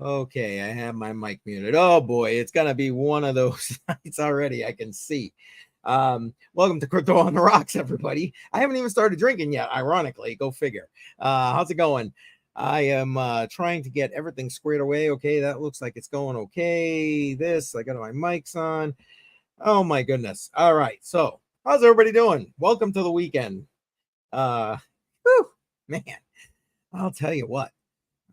Okay, I have my mic muted. Oh boy, it's gonna be one of those nights already. I can see. Welcome to Crypto on the Rocks, everybody. I haven't even started drinking yet. Ironically, go figure. How's it going? I am trying to get everything squared away. Okay, that looks like it's going okay. I got my mics on. Oh my goodness. All right. So, how's everybody doing? Welcome to the weekend. Whew, man, I'll tell you what.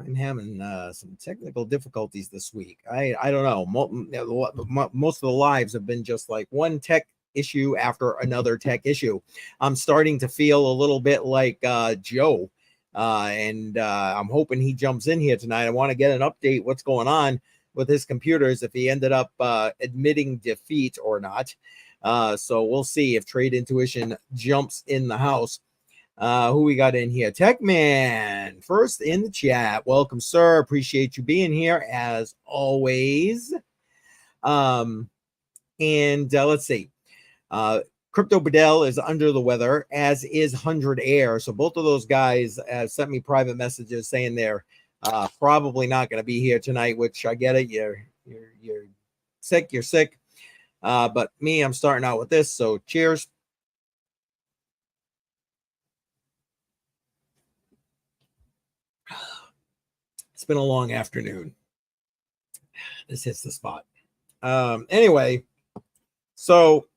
I'm having some technical difficulties this week. I don't know. Most of the lives have been just like one tech issue after another tech issue. I'm starting to feel a little bit like Joe, and I'm hoping he jumps in here tonight. I want to get an update what's going on with his computers, if he ended up admitting defeat or not. So we'll see if Trade Intuition jumps in the house. Who we got in here? Techman, first in the chat. Welcome, sir. Appreciate you being here as always. And let's see. Crypto Bedell is under the weather, as is 100 Air. So both of those guys sent me private messages saying they're probably not going to be here tonight, which I get it. You're sick. You're sick. But me, I'm starting out with this. So cheers. It's been a long afternoon. This hits the spot. Anyway, so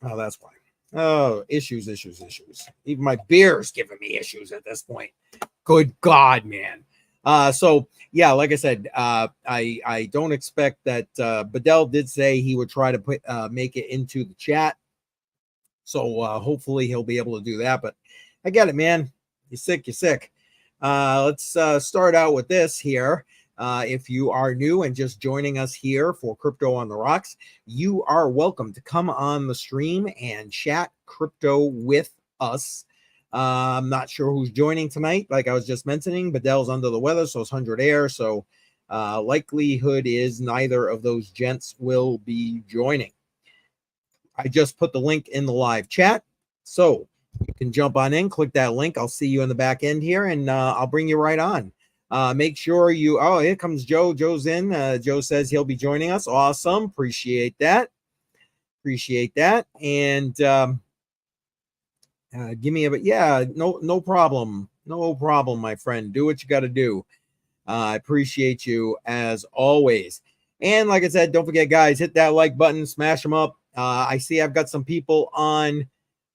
that's why. Oh, issues. Even my beer's giving me issues at this point. Good God, man. So yeah, like I said, I don't expect that. Bedell did say he would try to make it into the chat. So hopefully he'll be able to do that. But I get it, man. You're sick. Let's start out with this here. If you are new and just joining us here for Crypto on the Rocks, you are welcome to come on the stream and chat crypto with us. I'm not sure who's joining tonight. Like I was just mentioning, Bedell's under the weather, so it's 100 Air. So likelihood is neither of those gents will be joining. I just put the link in the live chat. So you can jump on in, click that link. I'll see you in the back end here, and I'll bring you right on. Make sure you, here comes Joe. Joe's in. Joe says he'll be joining us. Awesome. Appreciate that. And give me no problem. No problem, my friend. Do what you got to do. I appreciate you as always. And like I said, don't forget, guys, hit that like button, smash them up. I see I've got some people on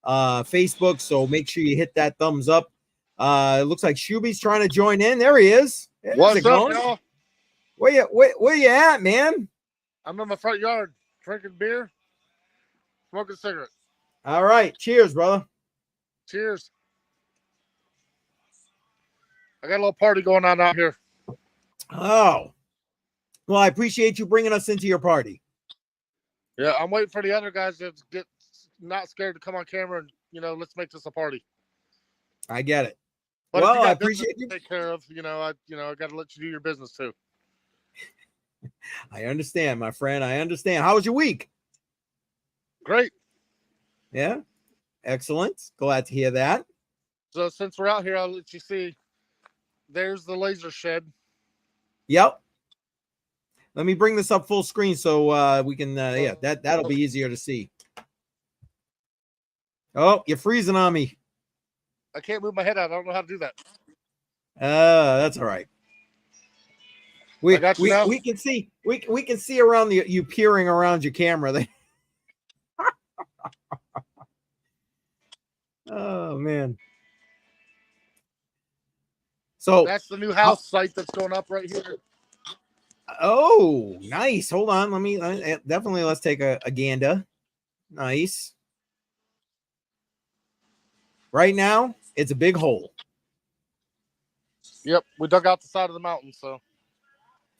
Facebook, so make sure you hit that thumbs up. It looks like Shuby's trying to join in. There he is. What's up, y'all? Where you at, man? I'm in my front yard drinking beer, smoking cigarettes. All right, cheers, brother. Cheers. I got a little party going on out here. Oh, well, I appreciate you bringing us into your party. Yeah, I'm waiting for the other guys to get not scared to come on camera and, let's make this a party. I get it. But well, I appreciate you. Take care of, I got to let you do your business too. I understand, my friend. I understand. How was your week? Great. Yeah. Excellent. Glad to hear that. So since we're out here, I'll let you see. There's the laser shed. Yep. Let me bring this up full screen so we can, that'll be easier to see. Oh, you're freezing on me. I can't move my head out. I don't know how to do that. That's all right. We can see around you peering around your camera there. Oh man. So that's the new house site that's going up right here. Oh, nice. Hold on. Let's take a gander. Nice. Right now, it's a big hole. Yep, we dug out the side of the mountain, so.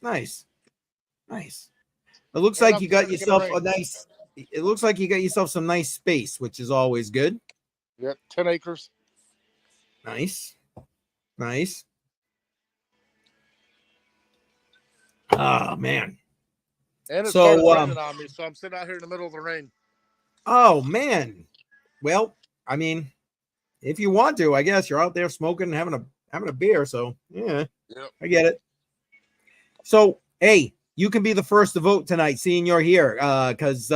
Nice. It looks like you got yourself some nice space, which is always good. Yep, 10 acres. Nice. Oh, man. And it started raining on me, so I'm sitting out here in the middle of the rain. Oh, man. Well, I mean, if you want to, I guess you're out there smoking and having a beer, so yeah. Yep. I get it. So, hey, you can be the first to vote tonight, seeing you're here, because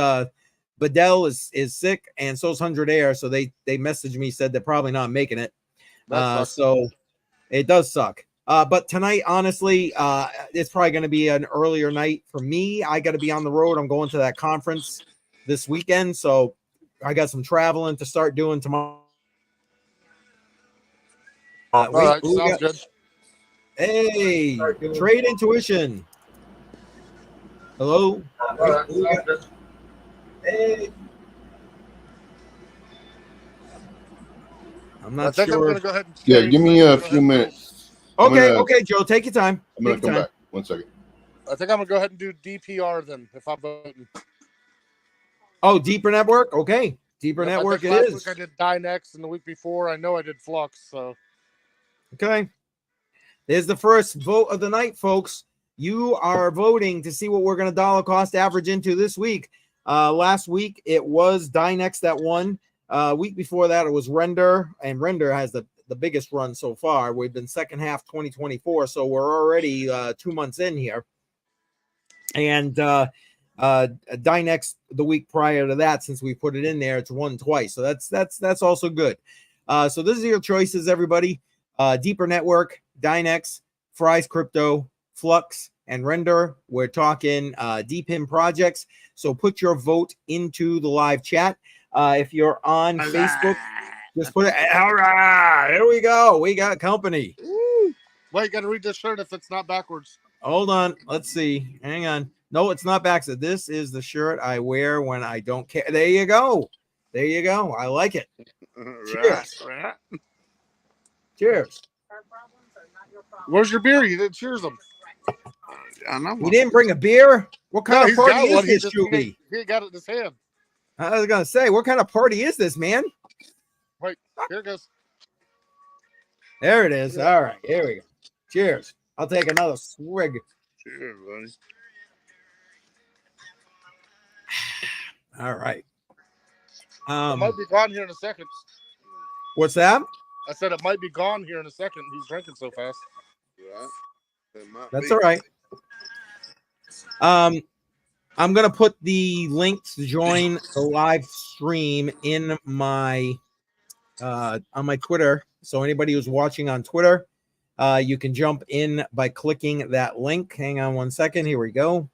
Bedell is sick, and so's 100 Air. So they messaged me, said they're probably not making it. So it does suck. But tonight, honestly, it's probably going to be an earlier night for me. I got to be on the road. I'm going to that conference this weekend, so I got some traveling to start doing tomorrow. All right, sounds good. Hey, Trade Intuition. Hello. Hey. I'm not sure. I'm gonna go ahead and give me a few minutes. Okay, Joe, take your time. I'm gonna come back. 1 second. I think I'm gonna go ahead and do DPR then, if I'm voting. Oh, Deeper Network. Okay, Deeper Network. It is. Last week I did Dynex, and the week before I know I did Flux. So. Okay. There's the first vote of the night, folks. You are voting to see what we're going to dollar cost average into this week. Last week, it was Dynex that won. Week before that, it was Render, and Render has the biggest run so far. We've been second half 2024, so we're already 2 months in here. And Dynex the week prior to that, since we put it in there, it's won twice. So that's also good. So this is your choices, everybody. Deeper Network, Dynex, Fry's Crypto, Flux, and Render. We're talking DePin projects. So put your vote into the live chat. If you're on Facebook, just put it. All right, here we go. We got company. Wait, you got to read this shirt if it's not backwards. Hold on. Let's see. Hang on. No, it's not backwards. This is the shirt I wear when I don't care. There you go. There you go. I like it. Cheers. Cheers. Where's your beer? You didn't cheers them. You didn't bring a beer? What kind of party is this, Shuby? He got it in his hand. I was going to say, what kind of party is this, man? Wait, here it goes. There it is. All right, here we go. Cheers. I'll take another swig. Cheers, buddy. All right. It might be gone here in a second. What's that? I said it might be gone here in a second. He's drinking so fast. That's all right. I'm gonna put the link to join the live stream in my on my Twitter. So anybody who's watching on Twitter, you can jump in by clicking that link. Hang on 1 second. Here we go.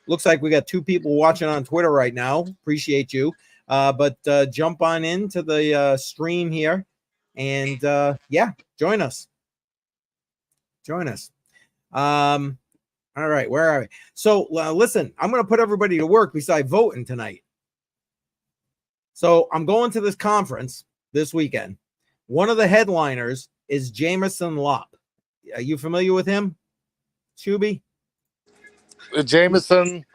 Looks like we got 2 people watching on Twitter right now. Appreciate you. But jump on into the stream here. And yeah, join us. All right, where are we? So listen, I'm going to put everybody to work besides voting tonight. So I'm going to this conference this weekend. One of the headliners is Jameson Lopp. Are you familiar with him, Shuby? Jameson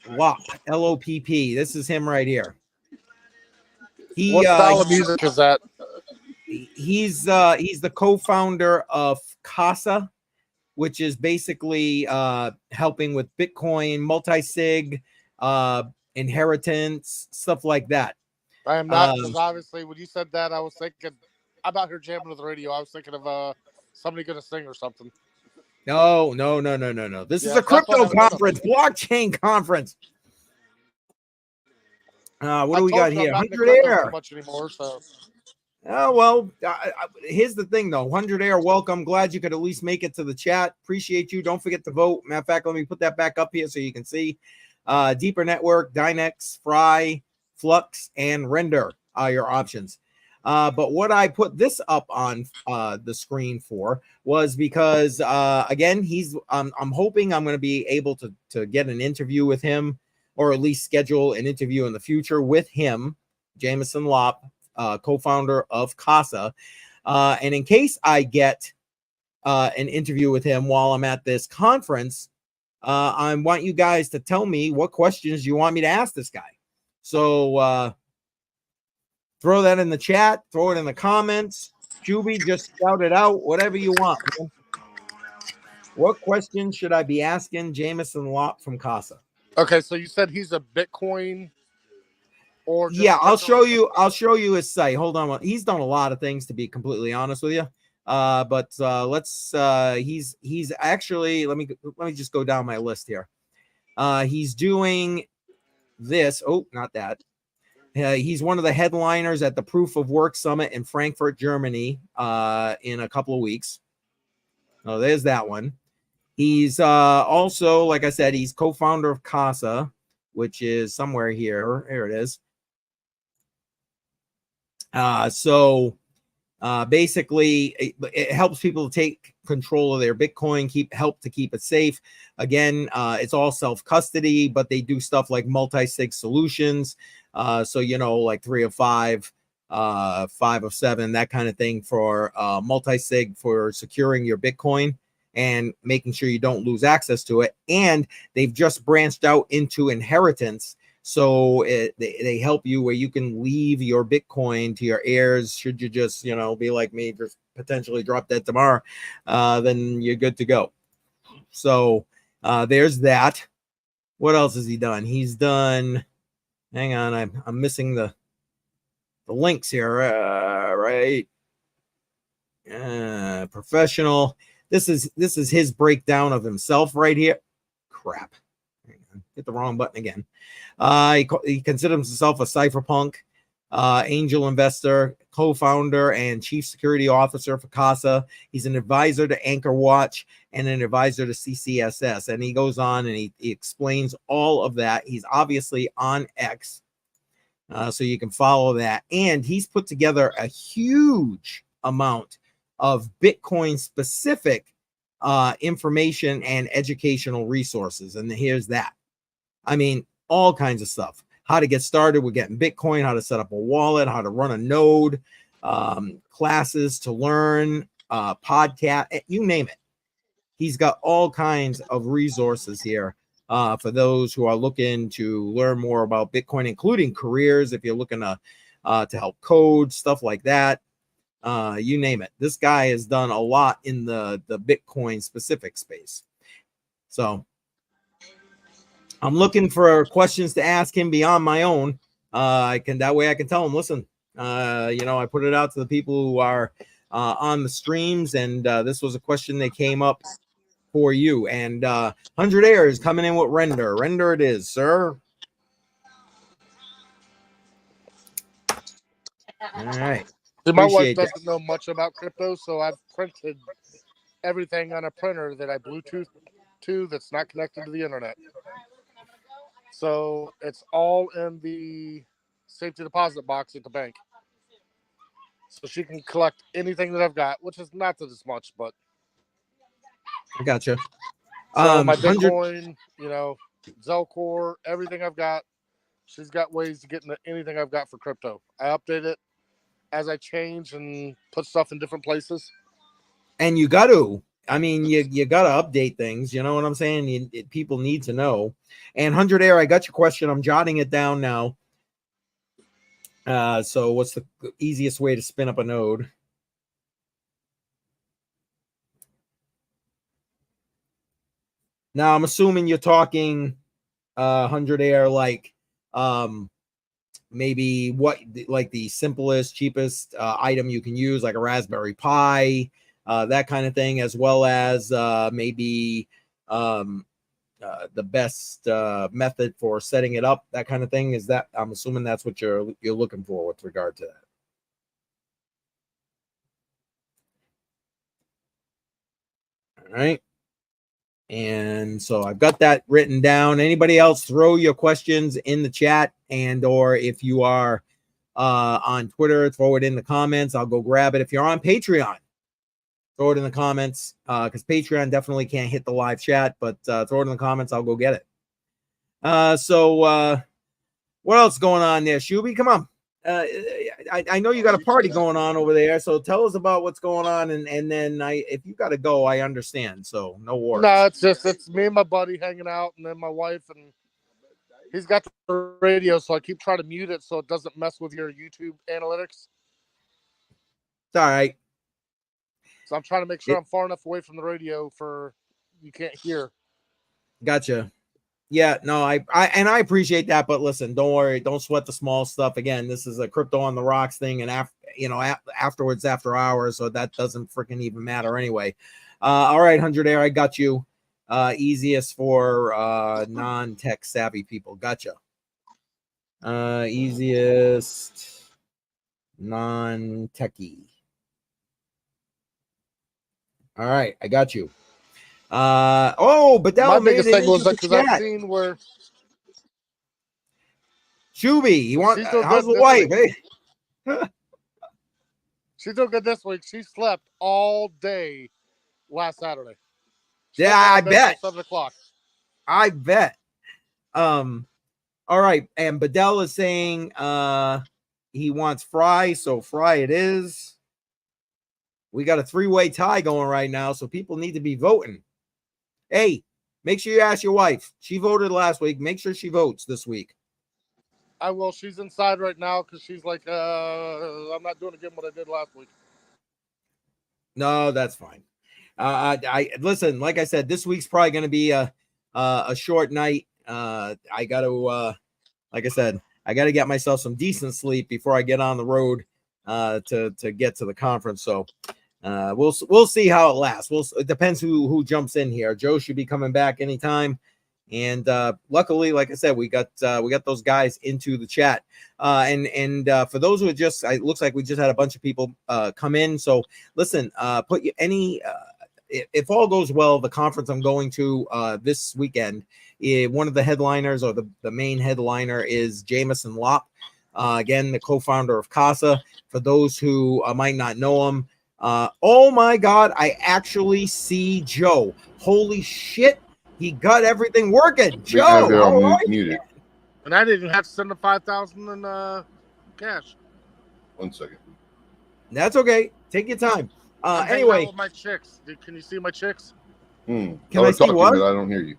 Lopp, L-O-P-P. This is him right here. What style of music is that? He's the co-founder of Casa, which is basically helping with Bitcoin, multi-sig, inheritance, stuff like that. I am not, because obviously when you said that, I was thinking, I'm out here jamming with the radio. I was thinking of somebody going to sing or something. No. This is a crypto conference, blockchain conference. What do we got here? 100 Air. Much anymore, so. Oh, well, here's the thing, though. 100 Air, welcome. Glad you could at least make it to the chat. Appreciate you. Don't forget to vote. Matter of fact, let me put that back up here so you can see. Deeper Network, Dynex, Fry, Flux, and Render are your options. But what I put this up on the screen for was because, again, I'm hoping I'm going to be able to get an interview with him, or at least schedule an interview in the future with him, Jameson Lopp, co-founder of Casa. And in case I get an interview with him while I'm at this conference, I want you guys to tell me what questions you want me to ask this guy. So throw that in the chat, throw it in the comments. Juby, just shout it out, whatever you want, man. What questions should I be asking Jameson Lopp from Casa? Okay, so you said he's a Bitcoin, or yeah, I'll show you his site. Hold on, he's done a lot of things, to be completely honest with you. But let's he's actually let me just go down my list here. He's doing this. Oh, not that. He's one of the headliners at the Proof of Work Summit in Frankfurt, Germany, in a couple of weeks. Oh, there's that one. He's also, like I said, he's co-founder of Casa, which is somewhere here. Here it is. Basically, it helps people take control of their Bitcoin, help to keep it safe. Again, it's all self-custody, but they do stuff like multi-sig solutions. So, like 3 of 5, 5 of 7, that kind of thing for multi-sig for securing your Bitcoin and making sure you don't lose access to it. And they've just branched out into inheritance. So they help you where you can leave your Bitcoin to your heirs. Should you just, be like me, just potentially drop dead tomorrow, then you're good to go. So there's that. What else has he done? He's done, hang on, I'm missing the links here, right? Professional. This is his breakdown of himself right here. Crap. Hit the wrong button again. He considers himself a cypherpunk, angel investor, co-founder, and chief security officer for Casa. He's an advisor to Anchor Watch and an advisor to CCSS. And he goes on and he explains all of that. He's obviously on X, so you can follow that. And he's put together a huge amount of Bitcoin specific information and educational resources. And here's that. I mean, all kinds of stuff. How to get started with getting Bitcoin, how to set up a wallet, how to run a node, classes to learn, podcast, you name it. He's got all kinds of resources here for those who are looking to learn more about Bitcoin, including careers. If you're looking to help code, stuff like that, you name it. This guy has done a lot in the Bitcoin specific space. So I'm looking for questions to ask him beyond my own. That way I can tell him, listen, I put it out to the people who are on the streams, and this was a question that came up for you. And 100 Air is coming in with render. Render it is, sir. All right. My wife doesn't know much about crypto, so I've printed everything on a printer that I Bluetooth to that's not connected to the internet. So it's all in the safety deposit box at the bank. So she can collect anything that I've got, which is not that it's much, but I gotcha. So my Bitcoin, Zelcore, everything I've got, she's got ways to get into anything I've got for crypto. I update it as I change and put stuff in different places. And you got to. I mean, you got to update things. You know what I'm saying? People need to know. And 100 Air, I got your question. I'm jotting it down now. So what's the easiest way to spin up a node? Now, I'm assuming you're talking 100 Air like maybe like the simplest, cheapest item you can use, like a Raspberry Pi, that kind of thing, as well as maybe the best method for setting it up, that kind of thing. Is that, I'm assuming that's what you're looking for with regard to that. All right. And so I've got that written down. Anybody else, throw your questions in the chat, and or if you are on Twitter, throw it in the comments. I'll go grab it. If you're on Patreon, throw it in the comments, because Patreon definitely can't hit the live chat, but throw it in the comments. I'll go get it. So what else is going on there? Shuby, come on. I know you got a party going on over there, so tell us about what's going on, and then if you got to go, I understand. So no worries. No, it's me and my buddy hanging out, and then my wife, and he's got the radio, so I keep trying to mute it so it doesn't mess with your YouTube analytics. It's all right. So I'm trying to make sure I'm far enough away from the radio for you can't hear. Gotcha. Yeah, no, I appreciate that, but listen, don't worry, don't sweat the small stuff. Again, this is a Crypto on the Rocks thing, and afterwards after hours, so that doesn't freaking even matter anyway. All right, 100 Air, I got you. Easiest for non-tech savvy people. Gotcha. Easiest non-techie. All right, I got you. But My that made biggest it thing into was the that because I've chat. seen where Shuby, you want? she's doing How's good the this wife? week. Hey, She's doing good this week. She slept all day last Saturday. yeah, Slept in I my bed bet. till 7:00. I bet. All right, and Bedell is saying he wants Fry, so Fry it is. We got a 3-way tie going right now, so people need to be voting. Hey, make sure you ask your wife. She voted last week. Make sure she votes this week. I will. She's inside right now because she's like, I'm not doing again what I did last week. No, that's fine. I listen. Like I said, this week's probably going to be a short night. I got to, like I said, I got to get myself some decent sleep before I get on the road to get to the conference. So we'll see how it lasts. It depends who jumps in here. Joe should be coming back anytime. And luckily, like I said, we got those guys into the chat. And for those who are just, it looks like we just had a bunch of people come in. So listen, put you any. If all goes well, the conference I'm going to this weekend, one of the headliners or the main headliner is Jameson Lopp. Again, the co-founder of Casa. For those who might not know him, oh my God, I actually see Joe. Holy shit. He got everything working. We have Joe, it all on right. muted. And I didn't have to send the 5,000 in cash. 1 second. That's okay. Take your time. I'm hanging Anyway, out with my chicks. Can you see my chicks? Can I I was see talking, what? but I don't hear you.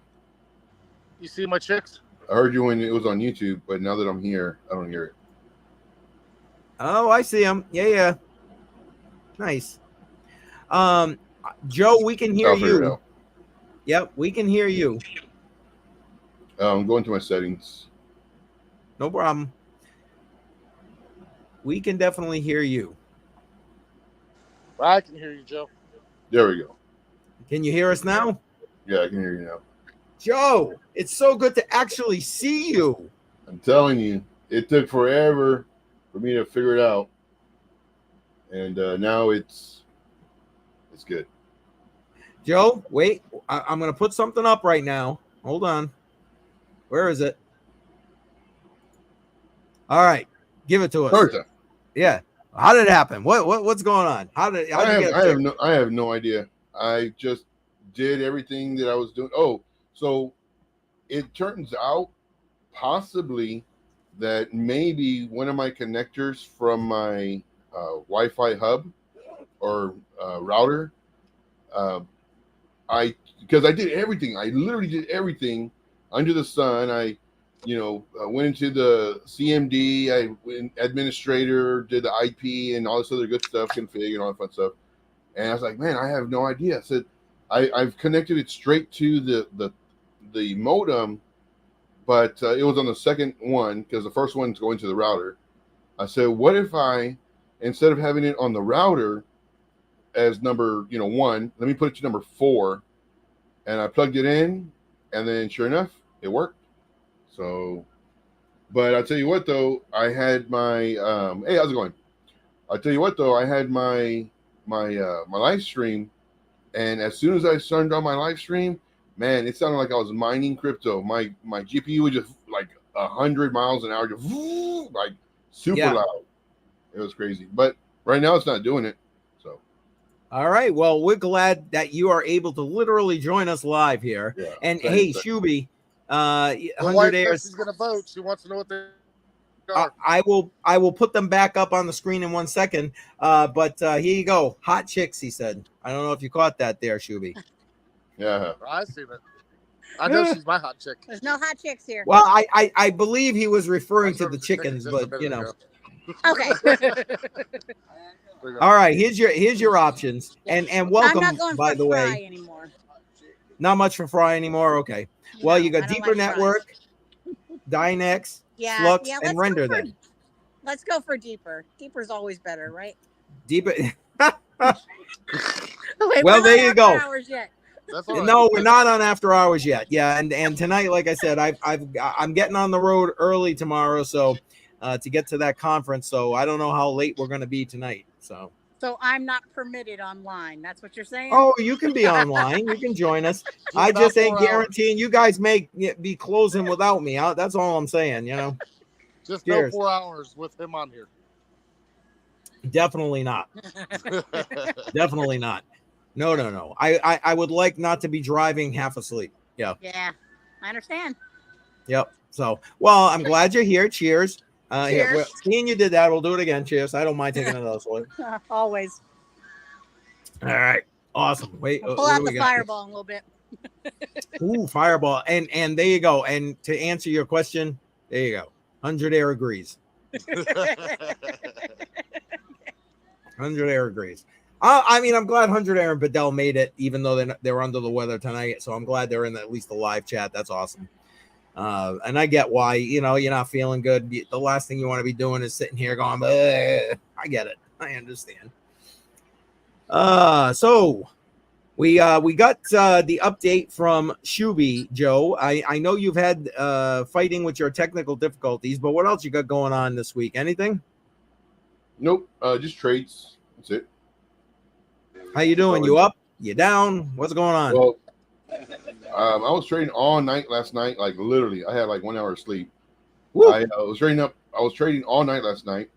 You see my chicks? I heard you when it was on YouTube, but now that I'm here, I don't hear it. Oh, I see him. Yeah. Nice. Joe, we can hear I'll figure it you. out. Yep, we can hear you. I'm going to my settings. No problem. We can definitely hear you. I can hear you, Joe. There we go. Can you hear us now? Yeah, I can hear you now. Joe, it's so good to actually see you. I'm telling you, it took forever for me to figure it out, and now it's good. Joe, wait. I'm going to put something up right now. Hold on. Where is it? All right. Give it to us. Bertha, Yeah. How did it happen? What's going on? How did you get it? I have no idea. I just did everything that I was doing. Oh, so it turns out possibly that maybe one of my connectors from my Wi-Fi hub or router, because I did everything. I literally did everything under the sun. I went into the CMD. I went administrator, did the IP and all this other good stuff, config and all that fun stuff. And I was like, man, I have no idea. I said, I've connected it straight to the modem, but it was on the second one because the first one's going to the router. I said, what if I, instead of having it on the router as number 1, let me put it to number 4, and I plugged it in, and then sure enough, it worked. So, but I'll tell you what though, I had my hey, how's it going? I'll tell you what though, I had my live stream, and as soon as I turned on my live stream, man, it sounded like I was mining crypto. My GPU was just like 100 miles an hour, just like super loud. It was crazy. But right now it's not doing it. So all right. Well, we're glad that you are able to literally join us live here. yeah, and hey, Shuby, My 100 wife airs. says she's gonna vote. She wants to know what they are. I will put them back up on the screen in 1 second. But here you go. Hot chicks, he said. I don't know if you caught that there, Shuby. Yeah. I see that. I know she's my hot chick. There's no hot chicks here. Well, I believe he was referring I to the chickens, but just a minute ago. Okay. All right, here's your options. And welcome, I'm not going by for the Fry way. anymore. Not much for Fry anymore. Okay. Well, you No, got I don't Deeper like fries. Network, Dynex, Yeah, Flux, yeah, and let's Render go for- then. Let's go for deeper. Deeper's always better, right? Deep. Wait, Well, we're there not you after go. hours yet. That's all right. No, we're not on after hours yet. Yeah, and tonight, like I said, I'm getting on the road early tomorrow, so to get to that conference. So I don't know how late we're going to be tonight. So. So I'm not permitted online. That's what you're saying? Oh, you can be online. You can join us. I about just ain't 4 hours. guaranteeing you guys may be closing without me. That's all I'm saying. You know. Just Cheers. no 4 hours with him on here. Definitely not. Definitely not. No. I would like not to be driving half asleep. Yeah. Yeah, I understand. Yep. So, well, I'm glad you're here. Cheers. Here, Cheers. well, seeing you did that, we'll do it again. Cheers. I don't mind taking another swig. Always. All right. Awesome. Wait. I'll pull what out do we the got? fireball in a little bit. Ooh, fireball. And there you go. And to answer your question, there you go. 100 air agrees. 100 air agrees. I mean, I'm glad 100 air and Bedell made it, even though they're under the weather tonight. So I'm glad they're in at least the live chat. That's awesome. And I get why, you're not feeling good. The last thing you want to be doing is sitting here going, I get it. I understand. So we got the update from Shuby, Joe. I know you've had fighting with your technical difficulties, but what else you got going on this week? Anything? Nope. Just trades. That's it. How you doing? You up? You down? What's going on? Well, I was trading all night last night. Like literally, I had like 1 hour of sleep. I was trading all night last night,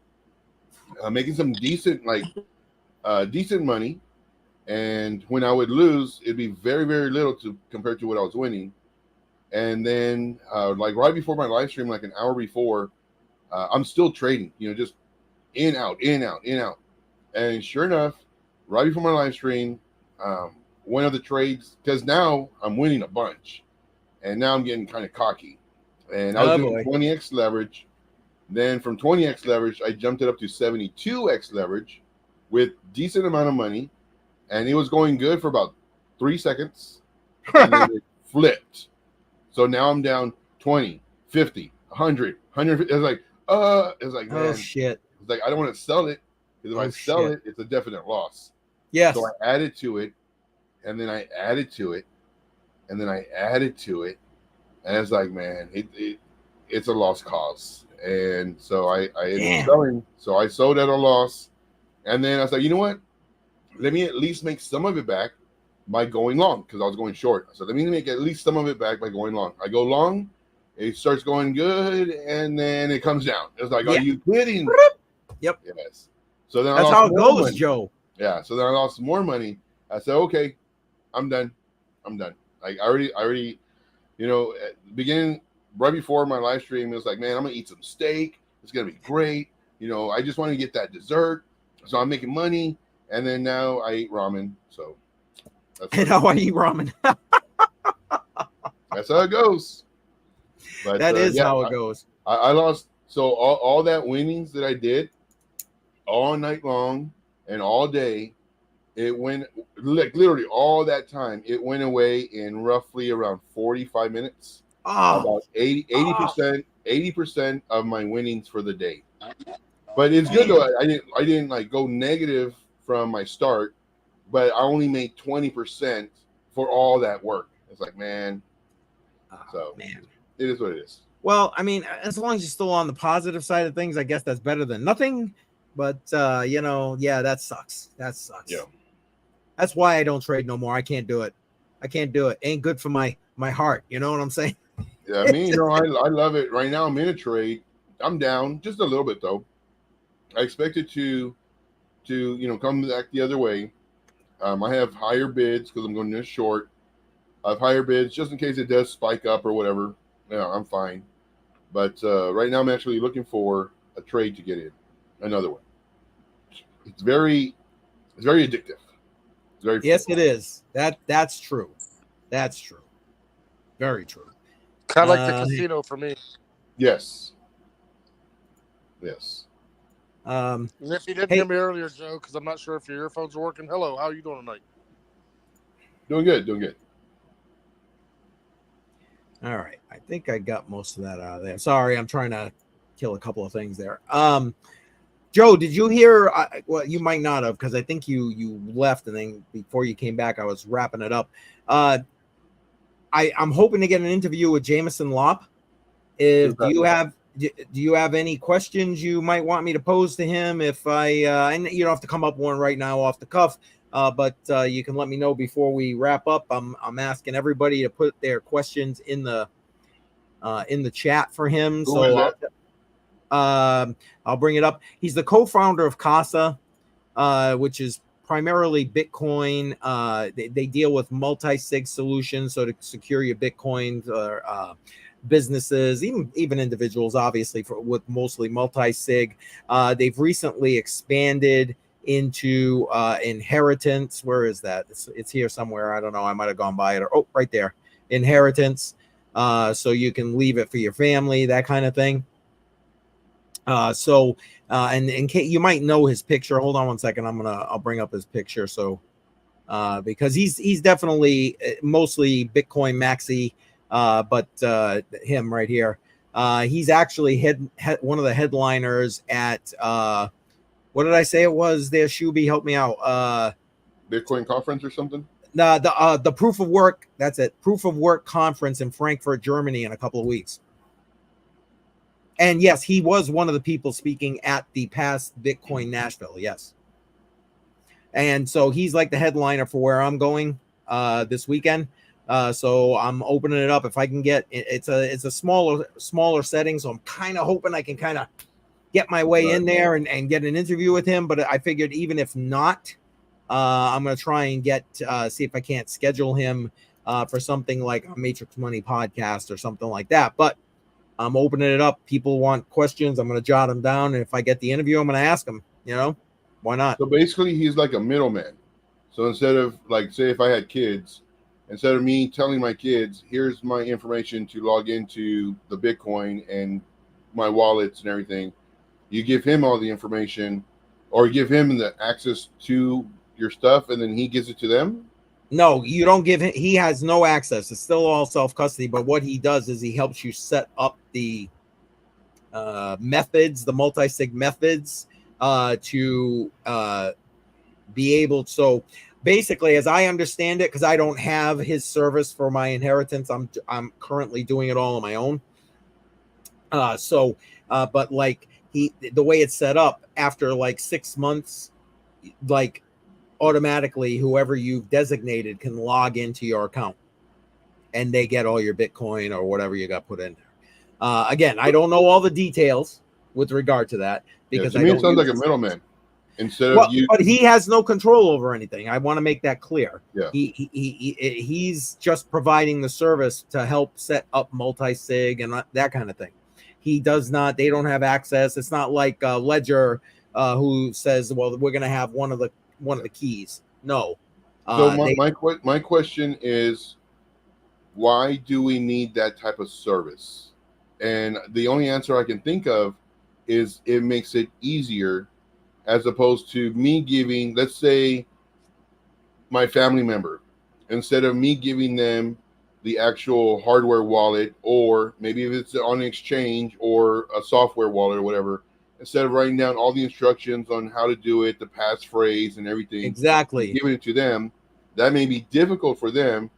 making some decent money. And when I would lose, it'd be very, very little compared to what I was winning. And then, like right before my live stream, like an hour before, I'm still trading. Just in, out, in, out, in, out. And sure enough, right before my live stream, one of the trades, because now I'm winning a bunch, and now I'm getting kind of cocky. And I was doing 20x leverage. Then from 20x leverage, I jumped it up to 72x leverage with decent amount of money. And it was going good for about 3 seconds. And then it flipped. So now I'm down 20, 50, 100, 150. It's like, man. Oh, shit. It's like, I don't want to sell it. Because if I sell it, it's a definite loss. Yes. So I added to it. And then I added to it. And then I added to it. And it's like, man, it's a lost cause. And so I ended up selling. So I sold at a loss. And then I was like, you know what? Let me at least make some of it back by going long, because I was going short. So let me make at least some of it back by going long. I go long, it starts going good, and then it comes down. It's like, are you kidding? Yep. Yes. So then that's how it goes, Joe. Yeah. So then I lost more money. I said, okay, I'm done. Like I already, at the beginning, right before my live stream, it was like, man, I'm gonna eat some steak. It's gonna be great. I just want to get that dessert. So I'm making money. And then now I eat ramen. So that's how I eat ramen. That's how it goes. But that is how it goes. I lost. So all that winnings that I did all night long and all day, it went like literally all that time. It went away in roughly around 45 minutes. About 80% of my winnings for the day. But it's good though. I didn't like go negative from my start, but I only made 20% for all that work. It's like, man. It is what it is. Well, I mean, as long as you're still on the positive side of things, I guess that's better than nothing. But that sucks. Yeah. That's why I don't trade no more. I can't do it. Ain't good for my heart. You know what I'm saying? Yeah, I mean, I love it. Right now I'm in a trade. I'm down just a little bit though. I expect it to come back the other way. I have higher bids because I'm going to short. I have higher bids just in case it does spike up or whatever. Yeah, I'm fine. But right now I'm actually looking for a trade to get in. Another one. It's very addictive. It's very yes, it is. That's true. That's true. Very true. Kind of like the casino for me. Yes. And if you didn't hear me earlier, Joe, because I'm not sure if your earphones are working. Hello, how are you doing tonight? Doing good. All right. I think I got most of that out of there. Sorry, I'm trying to kill a couple of things there. Joe, did you hear? Well, you might not have, because I think you left, and then before you came back, I was wrapping it up. I'm hoping to get an interview with Jameson Lopp. Do you have any questions you might want me to pose to him? If and you don't have to come up with one right now off the cuff, but you can let me know before we wrap up. I'm asking everybody to put their questions in the chat for him. Who is that? I'll bring it up. He's the co-founder of Casa, which is primarily Bitcoin. They deal with multi-sig solutions, so to secure your Bitcoin, businesses, even individuals, obviously, with mostly multi-sig. They've recently expanded into inheritance. Where is that? It's here somewhere. I don't know. I might have gone by it. Or right there, inheritance. So you can leave it for your family, that kind of thing. And in case you might know his picture, hold on one second. I'll bring up his picture. So, because he's definitely mostly Bitcoin maxi, but him right here, he's actually one of the headliners at, what did I say it was there? Shuby, help me out. Bitcoin conference or something? The Proof of Work. That's it. Proof of Work conference in Frankfurt, Germany, in a couple of weeks. And yes, he was one of the people speaking at the past Bitcoin Nashville. Yes. And so he's like the headliner for where I'm going this weekend. So I'm opening it up. If I can get it's a smaller setting. So I'm kind of hoping I can kind of get my way in there and get an interview with him. But I figured even if not, I'm going to try and see if I can't schedule him for something like a Matrix Money podcast or something like that. But I'm opening it up. People want questions. I'm going to jot them down. And if I get the interview, I'm going to ask them, why not? So basically he's like a middleman. So instead of, like, say if I had kids, instead of me telling my kids, here's my information to log into the Bitcoin and my wallets and everything, you give him all the information, or give him the access to your stuff, and then he gives it to them? No, you don't give him. He has no access. It's still all self-custody. But what he does is he helps you set up the methods, the multi-sig methods, to be able. So basically, as I understand it, because I don't have his service for my inheritance, I'm currently doing it all on my own. But like the way it's set up, after like 6 months, like, automatically whoever you've designated can log into your account and they get all your Bitcoin or whatever you got put in there. Again, I don't know all the details with regard to that, because to me it sounds like a middleman instead of you. But he has no control over anything. I want to make that clear. Yeah. He's just providing the service to help set up multi-sig and that kind of thing. He does not, they don't have access. It's not like Ledger, who says, well, we're going to have one of the keys. No. So my question is, why do we need that type of service? And the only answer I can think of is it makes it easier, as opposed to me giving, let's say, my family member, instead of me giving them the actual hardware wallet, or maybe if it's on an exchange or a software wallet or whatever, instead of writing down all the instructions on how to do it, the passphrase and everything, exactly, giving it to them, that may be difficult for them,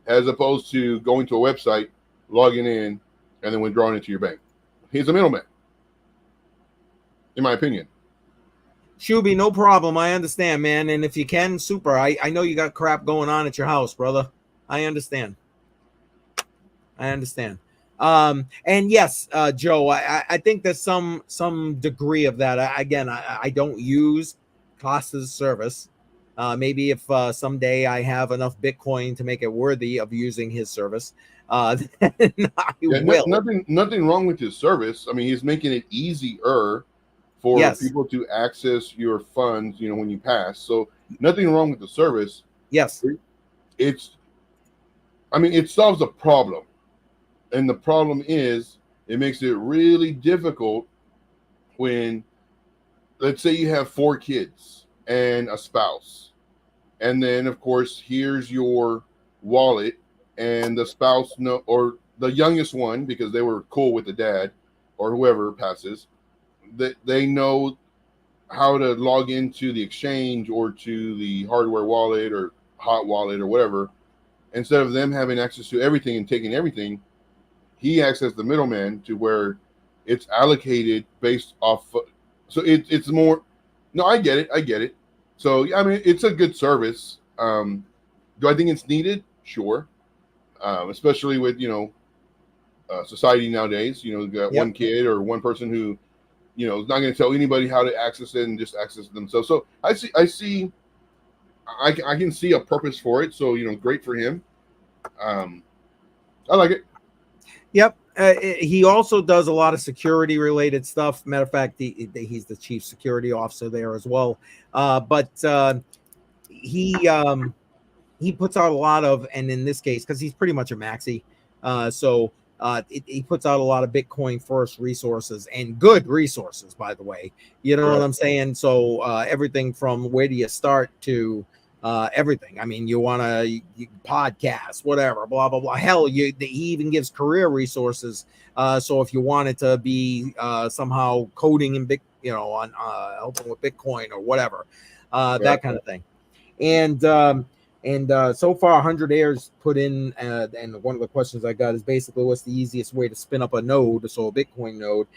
as opposed to going to a website, logging in, and then withdrawing it to your bank. He's a middleman, in my opinion. Shuby, no problem. I understand, man. And if you can, super. I know you got crap going on at your house, brother. I understand. And yes, Joe, I think there's some degree of that. I don't use Costa's service. Maybe if someday I have enough Bitcoin to make it worthy of using his service, then I will. Nothing wrong with his service. I mean, he's making it easier for people to access your funds, when you pass. So nothing wrong with the service. Yes. It solves a problem. And the problem is, it makes it really difficult when, let's say you have 4 kids and a spouse. And then, of course, here's your wallet, and the spouse or the youngest one, because they were cool with the dad, or whoever passes, that they know how to log into the exchange or to the hardware wallet or hot wallet or whatever. Instead of them having access to everything and taking everything, he acts as the middleman to where it's allocated based off. So it's more. No, I get it. So I mean, it's a good service. Do I think it's needed? Sure. Especially with society nowadays. You got one kid or one person who is not going to tell anybody how to access it and just access it themselves. So I can see a purpose for it. So great for him. I like it. Yep. He also does a lot of security related stuff. Matter of fact, he's the chief security officer there as well. But he puts out a lot of, and in this case, because he's pretty much a maxi, he puts out a lot of Bitcoin first resources, and good resources, by the way. You know what I'm saying? So everything from where do you start to everything. I mean, you want to podcast, whatever, blah blah blah. Hell, he even gives career resources. So if you wanted to be somehow coding in on helping with Bitcoin or whatever, that kind of thing. And so far 100 airs put in, and one of the questions I got is basically what's the easiest way to spin up a node, so a Bitcoin node.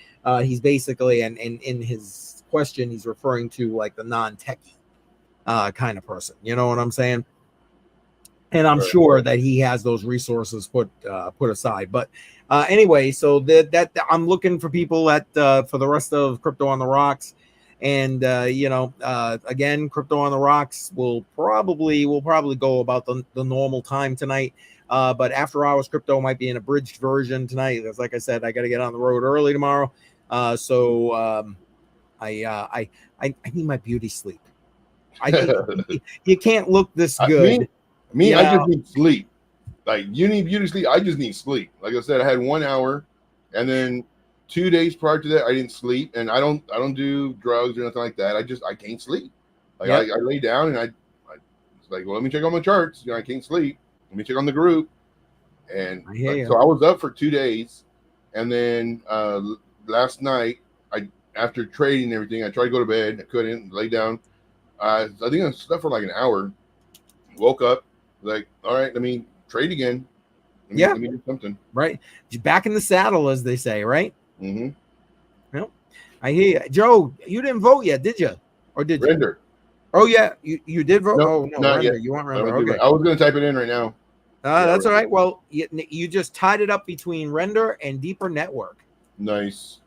He's basically, and in his question he's referring to like the non-techie kind of person, you know what I'm saying? And I'm sure that he has those resources put aside. But anyway, so that I'm looking for people that for the rest of Crypto on the Rocks. And again, Crypto on the Rocks will probably go about the normal time tonight. But after hours crypto might be an abridged version tonight, because like I said, I got to get on the road early tomorrow. I need my beauty sleep. You can't look this good. I just need sleep. Like, you need beauty sleep. I just need sleep. Like I said, I had 1 hour, and then 2 days prior to that, I didn't sleep, and I don't do drugs or nothing like that. I can't sleep. Like I lay down and I was like, well, let me check on my charts. I can't sleep. Let me check on the group. And so I was up for 2 days, and then last night, after trading and everything, I tried to go to bed. I couldn't. Lay down. I think I slept for like an hour. Woke up, like, all right, let me trade again. Let me do something. Right. Back in the saddle, as they say, right? Mm-hmm. Well, I hear you. Joe, you didn't vote yet, did you? Or did you? Render. Oh, yeah. You did vote? Nope, oh, no. Not Render. yet. You want Render? Okay. I was going to type it in right now. That's all right. Well, you just tied it up between Render and Deeper Network. Nice.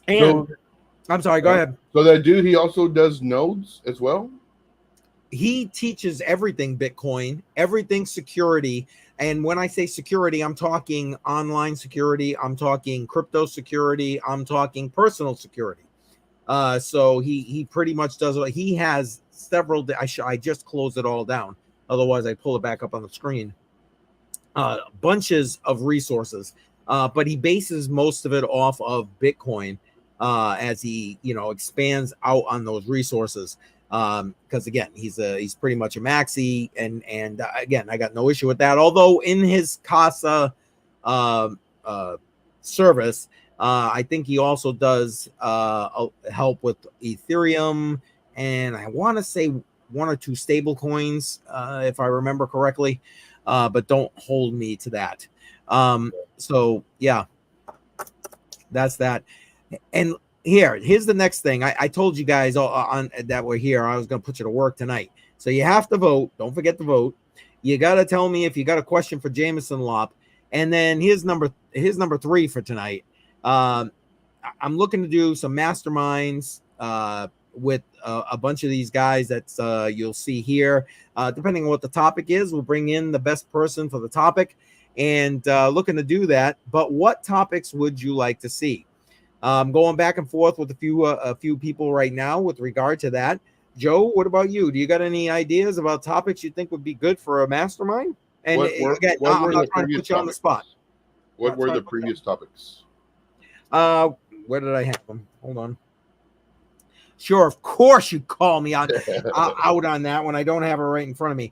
And I'm sorry, go ahead. So that dude, he also does nodes as well? He teaches everything Bitcoin, everything security. And when I say security, I'm talking online security, I'm talking crypto security, I'm talking personal security. So he pretty much does. He has several. I just closed it all down. Otherwise, I pull it back up on the screen. Bunches of resources, but he bases most of it off of Bitcoin as he expands out on those resources. Because again, he's pretty much a maxi, and again, I got no issue with that. Although in his Casa service, I think he also does help with Ethereum, and I want to say 1 or 2 stable coins, if I remember correctly, but don't hold me to that. So yeah, that's that. And here's the next thing. I told you guys on that we're here. I was going to put you to work tonight. So you have to vote. Don't forget to vote. You got to tell me if you got a question for Jameson Lop. And then here's number 3 for tonight. I'm looking to do some masterminds with a bunch of these guys that you'll see here. Depending on what the topic is, we'll bring in the best person for the topic, and looking to do that. But what topics would you like to see? Going back and forth with a few people right now with regard to that. Joe, what about you? Do you got any ideas about topics you think would be good for a mastermind? And again, I'm not trying to put you on the spot. What were the previous topics? Where did I have them? Hold on. Sure, of course you call me out on that one. I don't have it right in front of me.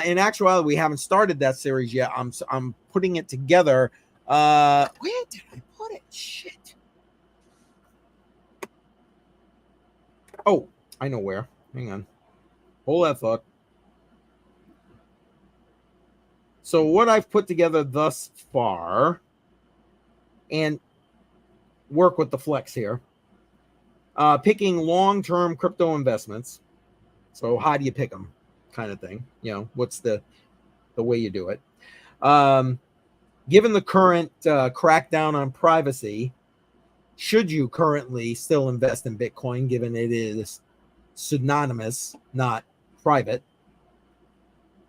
In actuality, we haven't started that series yet. I'm putting it together Where did I put it? Shit. Oh, I know where. Hang on. Hold that thought. So what I've put together thus far, and work with the flex here, picking long-term crypto investments. So how do you pick them, kind of thing? What's the way you do it? Given the current crackdown on privacy, should you currently still invest in Bitcoin, given it is pseudonymous, not private?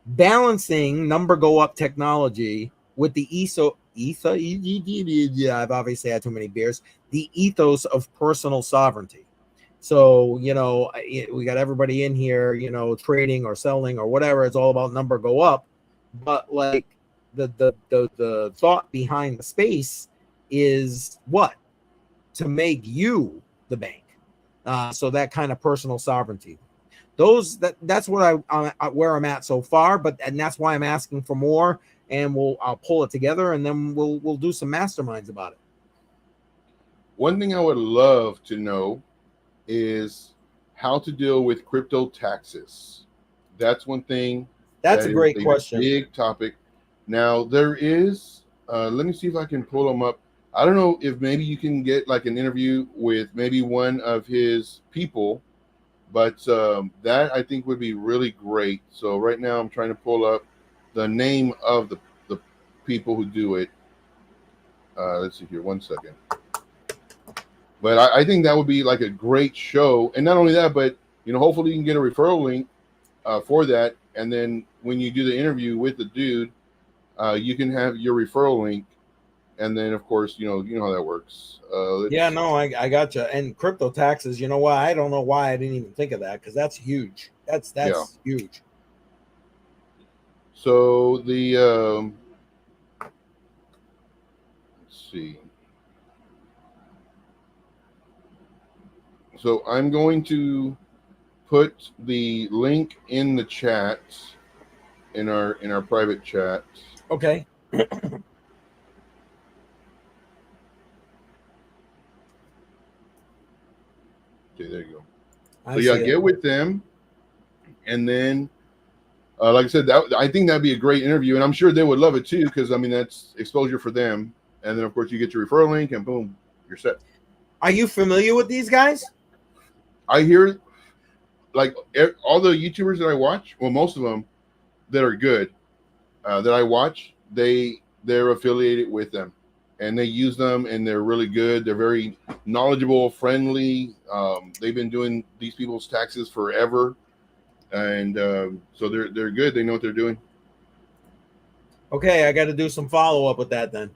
Balancing number go up technology with the I've obviously had too many beers. The ethos of personal sovereignty. So, we got everybody in here, trading or selling or whatever. It's all about number go up. But like the thought behind the space is what? To make you the bank. So that kind of personal sovereignty. That's what I where I'm at so far, and that's why I'm asking for more, and I'll pull it together, and then we'll do some masterminds about it. One thing I would love to know is how to deal with crypto taxes. That's one thing. That's a great question. Big topic. Now there is. Let me see if I can pull them up. I don't know if maybe you can get like an interview with maybe one of his people. But that I think would be really great. So right now I'm trying to pull up the name of the people who do it. Let's see here, 1 second. But I think that would be like a great show. And not only that, but hopefully you can get a referral link for that. And then when you do the interview with the dude, you can have your referral link. And then, of course, you know how that works. I gotcha. And crypto taxes, you know what? I don't know why I didn't even think of that, because that's huge. That's huge. So let's see. So I'm going to put the link in the chat, in our private chat. Okay. Okay, there you go. So yeah, get with them, and then, like I said, I think that'd be a great interview, and I'm sure they would love it too, because that's exposure for them. And then, of course, you get your referral link, and boom, you're set. Are you familiar with these guys? I hear, like, all the YouTubers that I watch, well, most of them that are good, that I watch, they're affiliated with them. And they use them, and they're really good. They're very knowledgeable, friendly. They've been doing these people's taxes forever, and so they're good. They know what they're doing. Okay, I got to do some follow up with that then.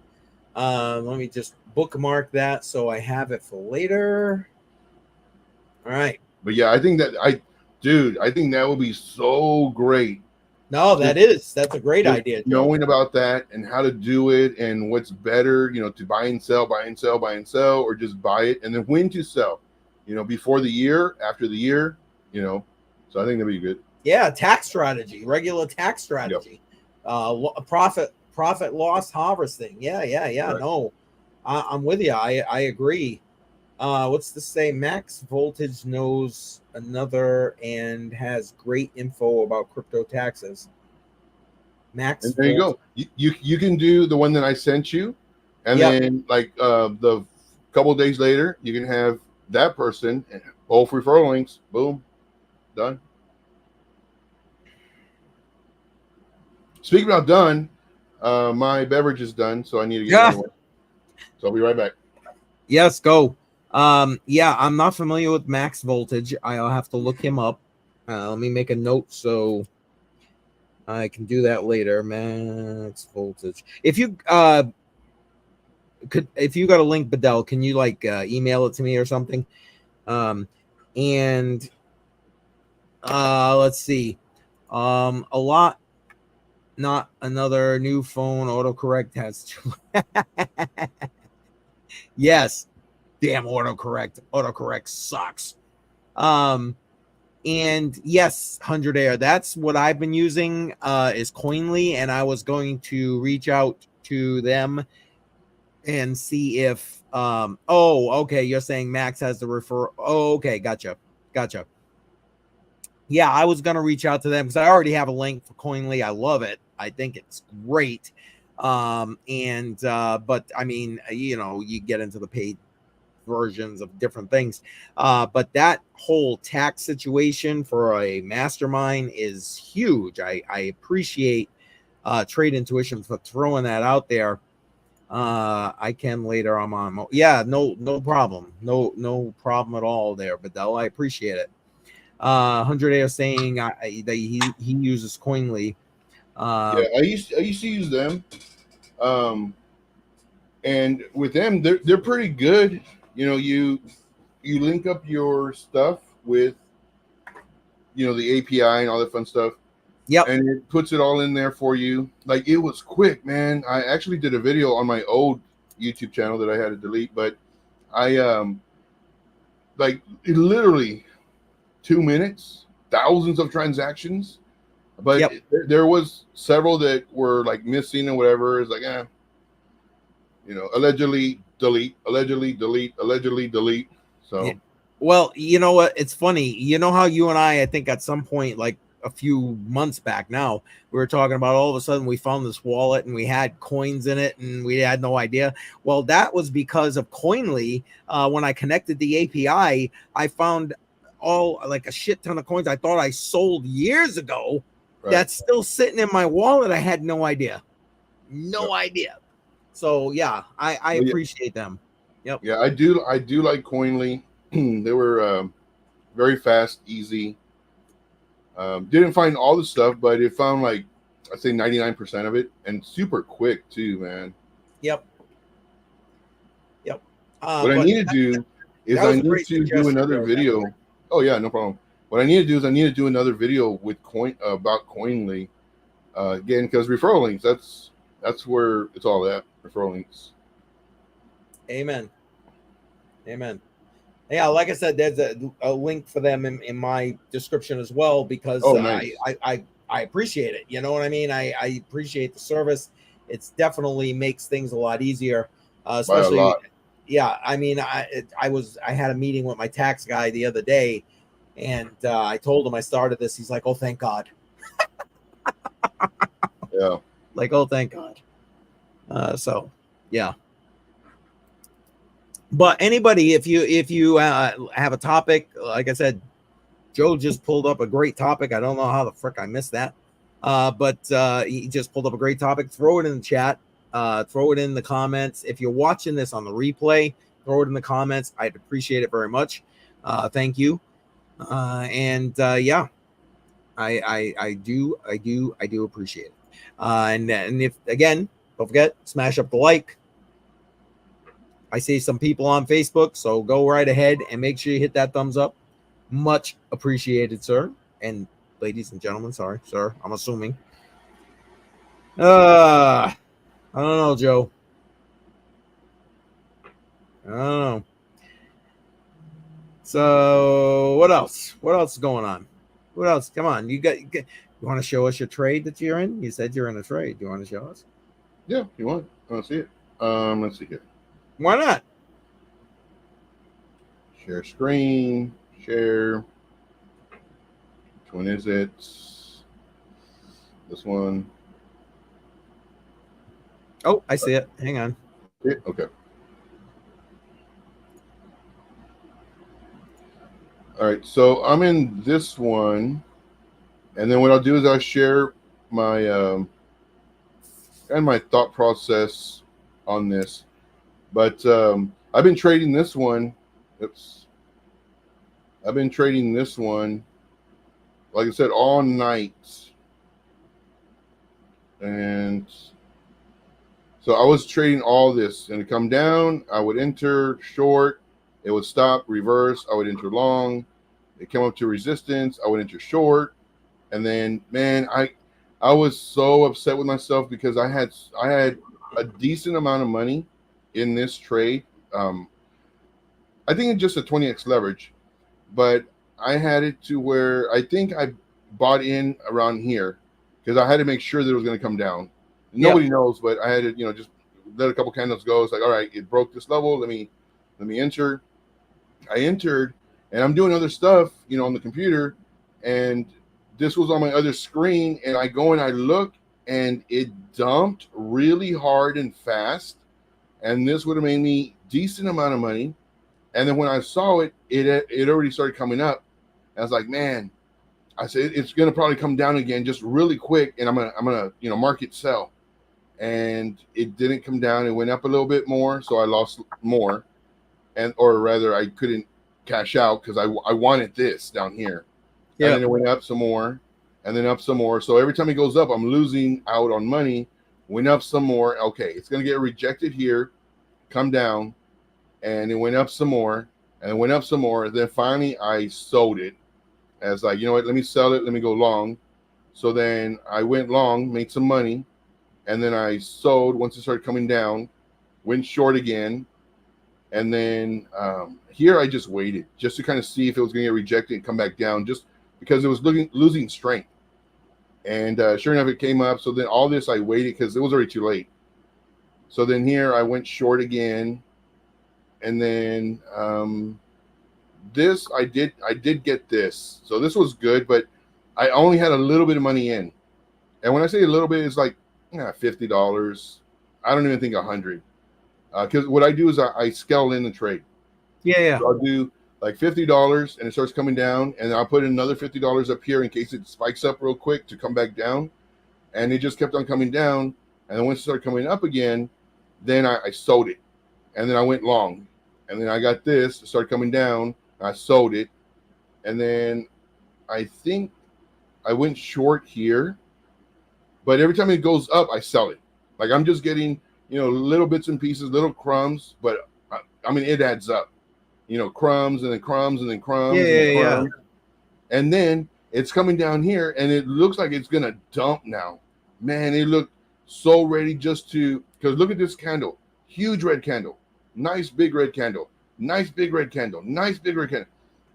Let me just bookmark that so I have it for later. All right. But yeah, I think that would be so great. No, that's a great idea. Knowing about that and how to do it and what's better, to buy and sell, or just buy it, and then when to sell, before the year, after the year, so I think that'd be good. Yeah, tax strategy, regular tax strategy, profit loss harvesting. Yeah. Right. No, I'm with you. I agree. What's to say? Max Voltage knows another and has great info about crypto taxes. Max, and there you go. You can do the one that I sent you, and then like the couple of days later, you can have that person and both referral links. Boom, done. Speaking about done, my beverage is done, so I need to get one. So I'll be right back. Yes, go. I'm not familiar with Max Voltage. I'll have to look him up. Let me make a note so I can do that later. Max Voltage. If you got a link, Bedell, can you email it to me or something? And let's see. A lot. Not another new phone. Autocorrect has. Yes. Damn autocorrect. Autocorrect sucks. And yes, 100 Air. That's what I've been using is Coinly, and I was going to reach out to them and see if oh, okay, you're saying Max has the refer. Oh, okay, gotcha. Yeah, I was gonna reach out to them because I already have a link for Coinly. I love it. I think it's great. But I mean, you get into the paid versions of different things. But that whole tax situation for a mastermind is huge. I appreciate Trade Intuition for throwing that out there. I can later. I'm on. Yeah, no problem. No problem at all there, Bedell. I appreciate it. 100 Air saying that he uses Coinly. Yeah, I used to use them, and with them, they're pretty good. You link up your stuff with the API and all that fun stuff. Yep. And it puts it all in there for you. Like, it was quick, man. I actually did a video on my old YouTube channel that I had to delete, but I like literally 2 minutes, thousands of transactions. But Yep. there was several that were like missing and whatever. It's like, allegedly delete, allegedly delete, allegedly delete. So, yeah. Well, you know what? It's funny. You know how you and I think at some point, like a few months back now, we were talking about all of a sudden we found this wallet and we had coins in it and we had no idea. Well, that was because of Coinly. When I connected the API, I found like a shit ton of coins I thought I sold years ago. Right. That's still sitting in my wallet. I had no idea. No idea. So yeah, I appreciate them. Yep. Yeah, I do like Coinly. They were very fast, easy. Didn't find all the stuff, but it found like I'd say 99% of it, and super quick too, man. Yep. What I need to do is I need to do another video. Oh yeah, no problem. What I need to do is I need to do another video with about Coinly again, because referral links. That's where it's all at. Referral links. Amen. Yeah, like I said, there's a link for them in my description as well, because nice. I appreciate it. You know what I mean? I appreciate the service. It's definitely makes things a lot easier, especially. By a lot. Yeah, I mean, I had a meeting with my tax guy the other day, and I told him I started this. He's like, "Oh, thank God." Yeah. Like, oh, thank God. So, yeah. But anybody, if you have a topic, like I said, Joe just pulled up a great topic. I don't know how the frick I missed that. But he just pulled up a great topic. Throw it in the chat. Throw it in the comments. If you're watching this on the replay, throw it in the comments. I'd appreciate it very much. Thank you. Yeah, I do appreciate it. And if, again, don't forget, smash up the like. I see some people on Facebook, so go right ahead and make sure you hit that thumbs up. Much appreciated, sir. And ladies and gentlemen, sorry, sir, I'm assuming. I don't know, Joe. I don't know. So what else? What else is going on? What else? Come on. You want to show us your trade that you're in? You said you're in a trade. Do you want to show us? Yeah, you want? I want to see it. Let's see here. Why not? Share screen. Share. Which one is it? This one. Oh, I see it. Hang on. Okay. All right. So I'm in this one, and then what I'll do is I'll share my and my thought process on this. But I've been trading this one. Oops. I've been trading this one, like I said, all night. And so I was trading all this, and it come down, I would enter short, it would stop, reverse, I would enter long, it came up to resistance, I would enter short, and then, man, I was so upset with myself because I had a decent amount of money in this trade. I think it's just a 20x leverage, but I had it to where I think I bought in around here because I had to make sure that it was going to come down. Nobody knows, but I had it, just let a couple candles go. It's like, all right, it broke this level. Let me enter. I entered, and I'm doing other stuff, on the computer, and this was on my other screen, and I go and I look, and it dumped really hard and fast, and this would have made me decent amount of money. And then when I saw it, it already started coming up. I was like, man, I said it's gonna probably come down again just really quick, and I'm gonna market sell. And it didn't come down. It went up a little bit more, so I lost more, or rather, I couldn't cash out because I wanted this down here. Yeah. And then it went up some more, and then up some more. So every time it goes up, I'm losing out on money. Went up some more. Okay, it's gonna get rejected here, come down, and it went up some more, and it went up some more. Then finally, I sold it. As like, you know what? Let me sell it. Let me go long. So then I went long, made some money, and then I sold once it started coming down. Went short again. And then here I just waited just to kind of see if it was going to get rejected and come back down, just because it was losing strength. And sure enough, it came up. So then all this I waited because it was already too late. So then here I went short again. And then this I did get this. So this was good, but I only had a little bit of money in. And when I say a little bit, it's like $50. I don't even think 100. Because what I do is I scale in the trade. Yeah. So I'll do like $50 and it starts coming down, and I'll put in another $50 up here in case it spikes up real quick to come back down. And it just kept on coming down. And then once it started coming up again, then I sold it. And then I went long. And then I got this, it started coming down. I sold it. And then I think I went short here. But every time it goes up, I sell it. Like I'm just getting, little bits and pieces, little crumbs. But I mean, it adds up. Crumbs and then crumbs and then crumbs. Yeah. And then it's coming down here, and it looks like it's going to dump now. Man, it looked so ready just to, because look at this candle. Huge red candle. Nice big red candle. Nice big red candle. Nice big red candle.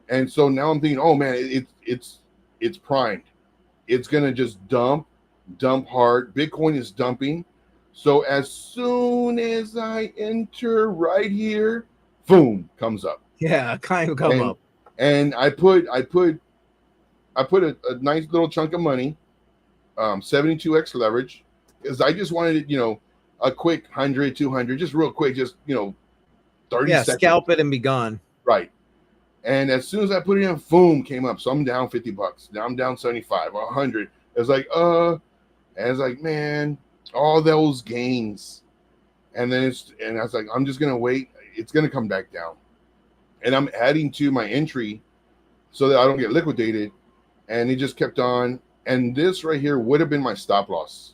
And so now I'm thinking, oh man, it's primed. It's gonna just dump hard. Bitcoin is dumping. So as soon as I enter right here, boom, comes up. Yeah, kind of come up. And I put a nice little chunk of money, 72x leverage, because I just wanted it, a quick 100, 200, just real quick, just 30 seconds. Scalp it and be gone. Right. And as soon as I put it in, boom, came up. So I'm down $50. Now I'm down 75 or 100. It's like, and it's like, man, all those gains. And then I was like, I'm just gonna wait. It's gonna come back down. And I'm adding to my entry so that I don't get liquidated. And it just kept on. And this right here would have been my stop loss.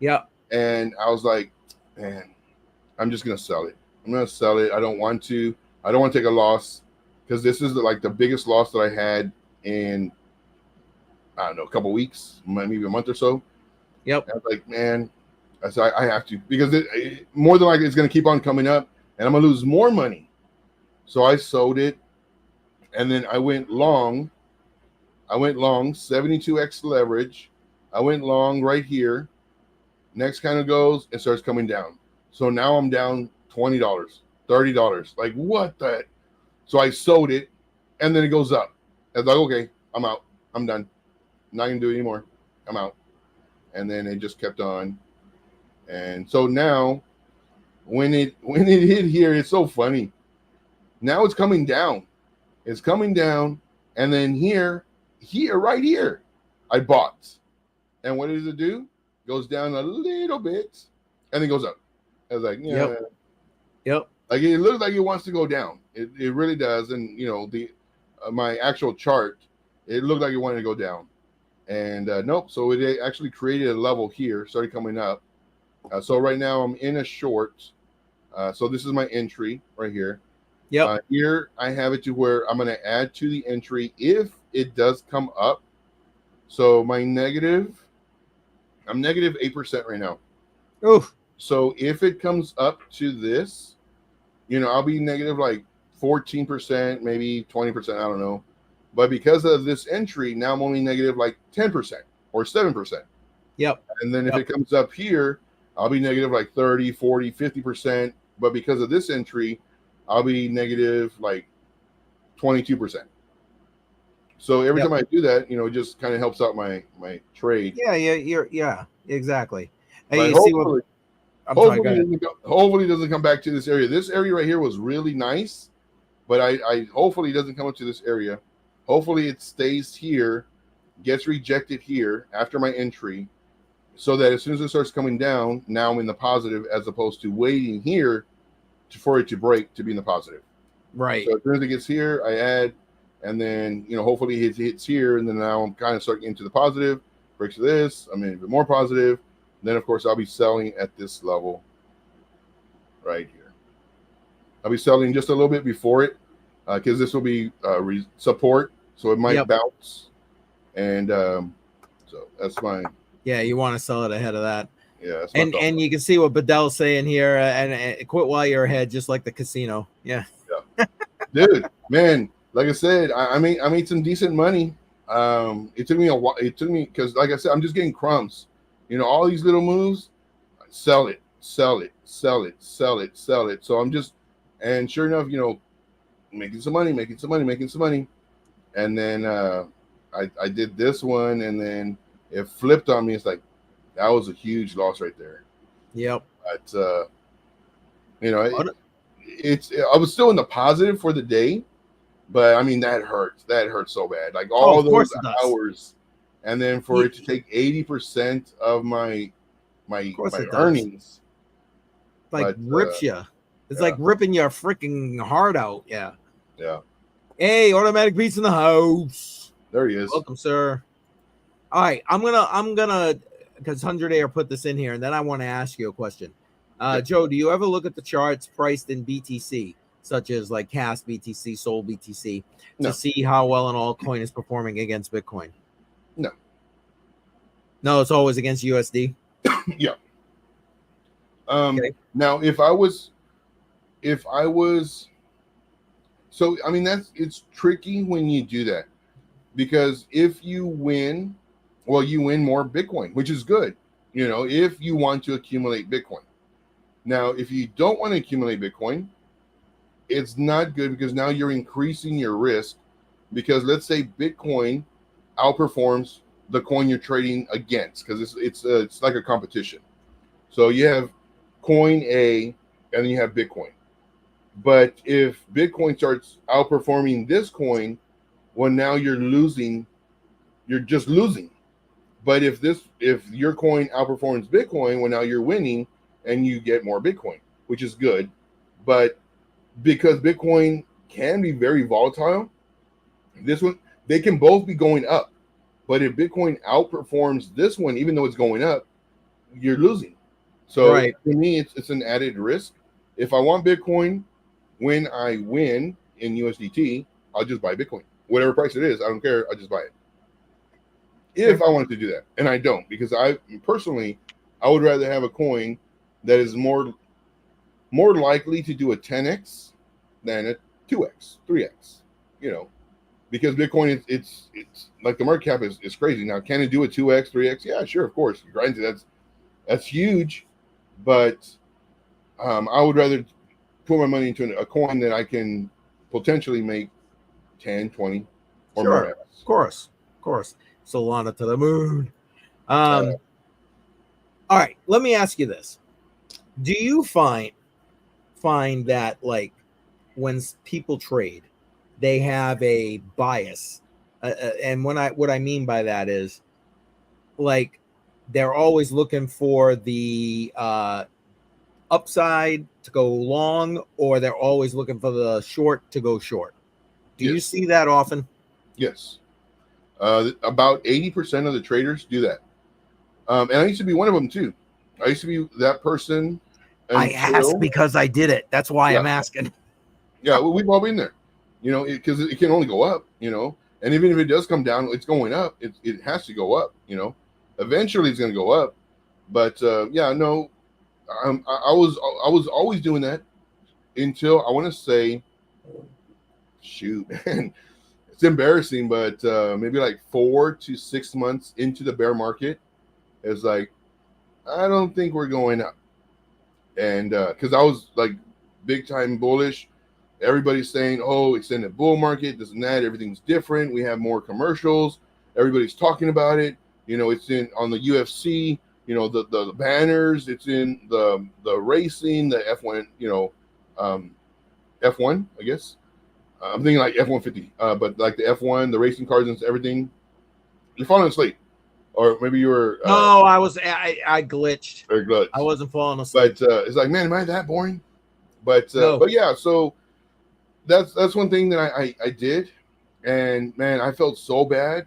Yeah. And I was like, man, I'm just gonna sell it. I'm gonna sell it. I don't want to take a loss, because this is like the biggest loss that I had in, I don't know, a couple weeks, maybe a month or so. Yep. And I was like, man, I said I have to, because more than likely it's gonna keep on coming up, and I'm gonna lose more money. So I sold it, and then I went long. 72x leverage. I went long right here. Next kind of goes, it starts coming down. So now I'm down $20, $30. Like, what the? So I sold it, and then it goes up. I was like, okay, I'm out. I'm done. I'm not going to do it anymore. I'm out. And then it just kept on. And so now, when it hit here, it's so funny. Now it's coming down. It's coming down. And then right here, I bought. And what does it do? Goes down a little bit, and then goes up. I was like, yeah. Yep. Like it looks like it wants to go down. It really does. And my actual chart, it looked like it wanted to go down. And nope. So it actually created a level here, started coming up. So right now I'm in a short. So this is my entry right here. Yep. Here I have it to where I'm going to add to the entry if it does come up. So I'm negative 8% right now. Oof. So if it comes up to this, I'll be negative like 14%, maybe 20%, I don't know. But because of this entry, now I'm only negative like 10% or 7%. Yep. And then if it comes up here, I'll be negative like 30, 40, 50%. But because of this entry, I'll be negative like 22%. So every time I do that, it just kind of helps out my trade. Yeah, exactly. Hey, But you see what? I'm sorry, go ahead. hopefully it doesn't come back to this area. This area right here was really nice, but I hopefully it doesn't come up to this area. Hopefully it stays here, gets rejected here after my entry, so that as soon as it starts coming down, now I'm in the positive, as opposed to waiting here for it to break to be in the positive. Right. So as soon as it gets here, I add, and then hopefully it hits here, and then now I'm kind of starting into the positive. Breaks this, I'm in a bit more positive. Then of course I'll be selling at this level right here. I'll be selling just a little bit before it, because this will be support, so it might bounce, and so that's my. Yeah, you want to sell it ahead of that. Yeah, and you can see what Bedell's saying here, and quit while you're ahead, just like the casino. Yeah. Dude, man, like I said, I made some decent money. It took me a while. It took me because, like I said, I'm just getting crumbs. All these little moves, sell it. So I'm just, and sure enough, making some money. And then I did this one, and then it flipped on me. It's like, that was a huge loss right there. Yep. But I was still in the positive for the day, but I mean that hurts. That hurts so bad. Like all those hours, and then for it to take 80% of my earnings, like rips you. It's like ripping your freaking heart out. Yeah. Yeah. Hey, Automatic Beats in the house. There he is. Welcome, sir. All right, I'm gonna because 100 Air put this in here, and then I want to ask you a question. Joe, do you ever look at the charts priced in BTC, such as like CAS BTC, Sol BTC, to see how well an altcoin is performing against Bitcoin? No, it's always against USD. Yeah. Now, if I was, so I mean it's tricky when you do that, because if you win, well, you win more Bitcoin, which is good. If you want to accumulate Bitcoin. Now, if you don't want to accumulate Bitcoin, it's not good, because now you're increasing your risk, because let's say Bitcoin outperforms the coin you're trading against, because it's like a competition. So you have coin A, and then you have Bitcoin. But if Bitcoin starts outperforming this coin, well, now you're losing. You're just losing. But if your coin outperforms Bitcoin, well, now you're winning, and you get more Bitcoin, which is good. But because Bitcoin can be very volatile, they can both be going up. But if Bitcoin outperforms this one, even though it's going up, you're losing. So to me, it's an added risk. If I want Bitcoin, when I win in USDT, I'll just buy Bitcoin. Whatever price it is, I don't care. I'll just buy it. If I wanted to do that. And I don't, because I would rather have a coin that is more likely to do a 10x than a 2x, 3x, because Bitcoin, it's like the market cap is crazy. Now, can it do a 2x, 3x? Yeah, sure, of course. Granted, that's huge, but I would rather put my money into a coin that I can potentially make 10, 20 or more. Of course. Solana to the moon. All right, let me ask you this. Do you find that, like, when people trade, they have a bias? And what I mean by that is, like, they're always looking for the upside to go long, or they're always looking for the short to go short. Do you see that often? Yes. About 80% of the traders do that. And I used to be one of them too. I used to be that person. I asked because I did it. That's why I'm asking. Yeah, we've all been there, because it can only go up, and even if it does come down, it's going up. It has to go up, Eventually it's going to go up. But I was always doing that until, I want to say, shoot, man, it's embarrassing, but maybe like 4 to 6 months into the bear market, it's like, I don't think we're going up. And because I was like big time bullish, everybody's saying, oh, extended bull market, this and that, everything's different. We have more commercials. Everybody's talking about it. You know, it's in on the UFC, you know, the banners, it's in the racing, the F1, you know, F1, I guess. I'm thinking like F-150, but like the F1, the racing cars and everything. You're falling asleep. Or maybe you were No, I glitched. or glitch. I wasn't falling asleep. But it's like, man, am I that boring? But No. but yeah, so that's one thing that I did, and man, I felt so bad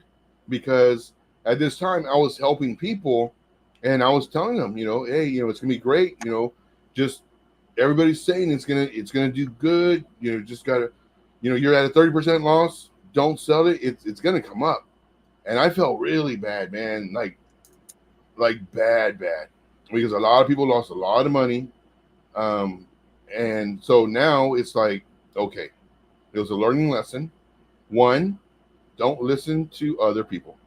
because at this time I was helping people, and I was telling them, you know, hey, you know, it's gonna be great, you know, just everybody's saying it's gonna do good, you know, just gotta, you know, you're at a 30% loss, don't sell it, it's gonna come up, and I felt really bad, man, like bad, because a lot of people lost a lot of money, and so now it's like, okay, it was a learning lesson. One, don't listen to other people.